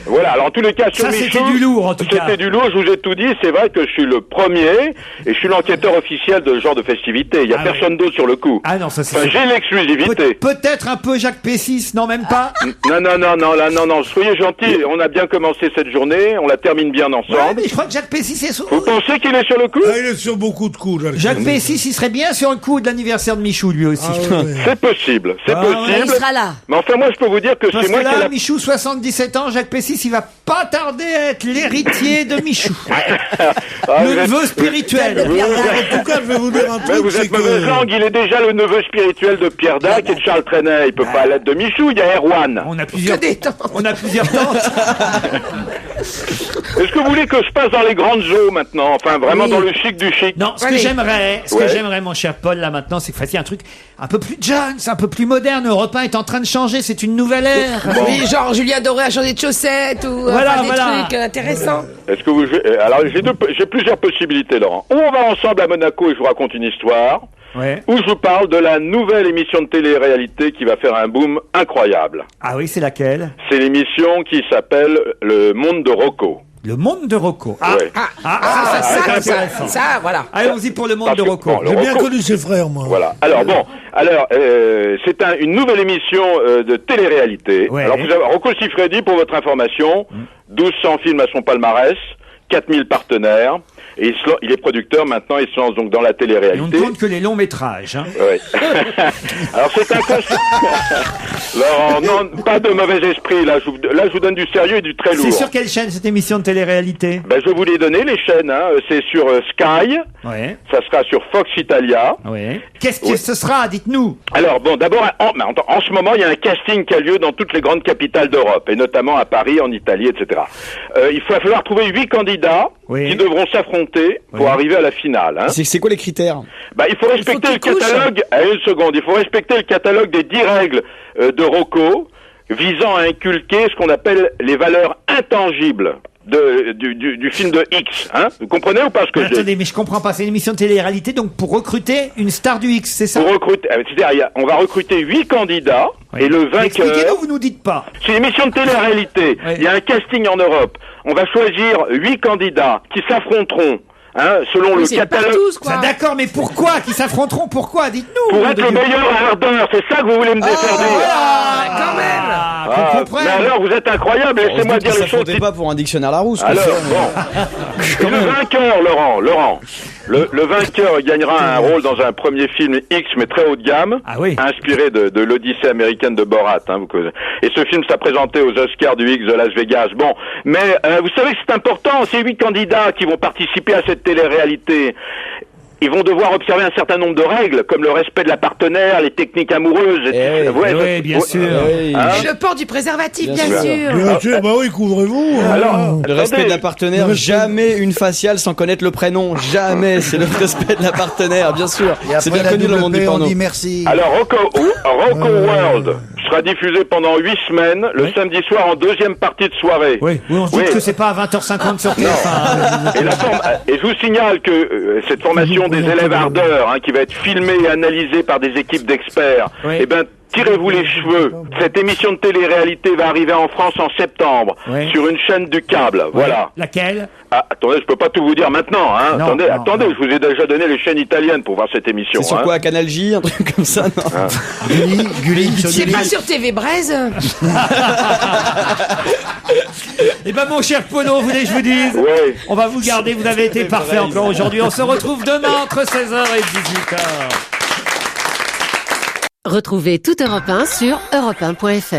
Voilà, alors en tous les cas, sur Ça, Michou, c'était du lourd, en tout cas. C'était du lourd, je vous ai tout dit. C'est vrai que je suis le premier et je suis l'enquêteur officiel de ce genre de festivité. Il y a personne d'autre sur le coup. Ah non, ça c'est... Enfin, j'ai l'exclusivité. Peut-être un peu Jacques Pessis, non, même pas? Non, soyez gentils. On a bien commencé cette journée, on la termine bien ensemble. Ouais, mais je crois que Jacques Pessis est sur... Vous pensez qu'il est sur le coup? Il est sur beaucoup de coups. Jacques Pessis, il serait bien sur le coup de l'anniversaire de Michou, lui aussi. C'est possible, c'est possible. Il sera là. Mais enfin, moi, je peux vous dire que Parce c'est moi que là, qui l'a... Michou, 77 ans, Jacques Pessis, il va pas tarder à être l'héritier de Michou. Le neveu spirituel. En tout cas, je vais vous dire un truc. Mais vous êtes mauvaise langue, il est déjà le neveu spirituel de Pierre Dac et de Charles Trenet. Il peut pas l'être de Michou, il y a Erwan. On a plusieurs tantes. Est-ce que vous voulez que je passe dans les grandes eaux maintenant? Enfin, vraiment dans le chic du chic? Non, ce que j'aimerais, mon cher Paul, là maintenant, c'est que vous fassiez un truc un peu plus jeune, un peu plus moderne. Europe 1 est en train de changer, c'est une nouvelle ère. Oui, genre Julien Doré a changé de chaussettes ou des trucs intéressants. Est-ce que vous... Alors, j'ai plusieurs possibilités, Laurent. Ou on va ensemble à Monaco et je vous raconte une histoire. Ou je vous parle de la nouvelle émission de télé-réalité qui va faire un boom incroyable. Ah oui, c'est laquelle? C'est l'émission qui s'appelle Le Monde de Rocco. Le Monde de Rocco. Ça, voilà. Allons-y pour le Monde de Rocco. J'ai bien connu ses frères, moi. Voilà. Alors c'est une nouvelle émission de télé-réalité. Ouais. Alors vous avez Rocco Siffredi, pour votre information, 1200 films à son palmarès, 4000 partenaires. Et il est producteur maintenant, il se lance donc dans la Et on télé-réalité. ne compte que les longs métrages. Hein. Ouais. Alors c'est un cas... Laurent, non, pas de mauvais esprit, là je vous donne du sérieux et du très lourd. C'est sur quelle chaîne cette émission de télé-réalité? Ben, je vais vous les donner, les chaînes, hein. C'est sur Sky, ça sera sur Fox Italia. Qu'est-ce que ce sera? Dites-nous. Alors bon, d'abord, en ce moment, il y a un casting qui a lieu dans toutes les grandes capitales d'Europe, et notamment à Paris, en Italie, etc. Il va falloir trouver 8 candidats qui devront s'affronter pour arriver à la finale. Hein. C'est quoi les critères? Bah, il faut respecter le catalogue. Une seconde, il faut respecter le catalogue des 10 règles de Rocco visant à inculquer ce qu'on appelle les valeurs intangibles du film de X. Hein. Vous comprenez ou pas ce que je dis? Attendez, mais je comprends pas. C'est une émission de télé-réalité, donc pour recruter une star du X, c'est ça? Pour recruter, c'est-à-dire, on va recruter 8 candidats et le vainqueur... Expliquez-nous, vous nous dites pas. C'est une émission de télé-réalité. Il y a un casting en Europe. On va choisir 8 candidats qui s'affronteront. Hein, selon le catalogue. D'accord, mais pourquoi? Qui s'affronteront? Pourquoi? Dites-nous. Pour être le meilleur ardeur, c'est ça que vous voulez me défendre. Quand même. Qu'on comprenne. Mais alors, vous êtes incroyable. Laissez-moi dire les choses. Pas pour un dictionnaire Larousse. Alors, bon. Et le vainqueur, Laurent. Le vainqueur gagnera un rôle dans un premier film X, mais très haut de gamme, inspiré de l'Odyssée américaine de Borat. Hein, et ce film sera présenté aux Oscars du X de Las Vegas. Bon, mais vous savez que c'est important, ces 8 candidats qui vont participer à cette télé-réalité. Ils vont devoir observer un certain nombre de règles, comme le respect de la partenaire, les techniques amoureuses. Oui, bien sûr. Hein? Le port du préservatif, bien sûr. Bien sûr, bah oui, couvrez-vous. Alors, le respect de la partenaire, jamais une faciale sans connaître le prénom. Jamais, c'est le respect de la partenaire, bien sûr. C'est bien connu dans le monde du porno. Merci. Alors, Rocco World sera diffusé pendant 8 semaines, le samedi soir en deuxième partie de soirée. Oui, on se dit que c'est pas à 20h50 sur TF1. Et je vous signale que cette formation des élèves ardeurs, qui va être filmée et analysée par des équipes d'experts, eh ben, tirez-vous les cheveux. Cette émission de télé-réalité va arriver en France en septembre, sur une chaîne du câble. Voilà. Laquelle? Ah, attendez, je peux pas tout vous dire maintenant. Hein. Non, attendez, je vous ai déjà donné les chaînes italiennes pour voir cette émission. C'est sur quoi, Canal J, un truc comme ça, non? Gulli, c'est pas sur TV Braise. Eh ben, mon cher Pono, vous voulez que je vous dise? On va vous garder, vous avez été parfait encore aujourd'hui. On se retrouve demain entre 16h et 18h. Retrouvez toute Europe 1 sur europe1.fr.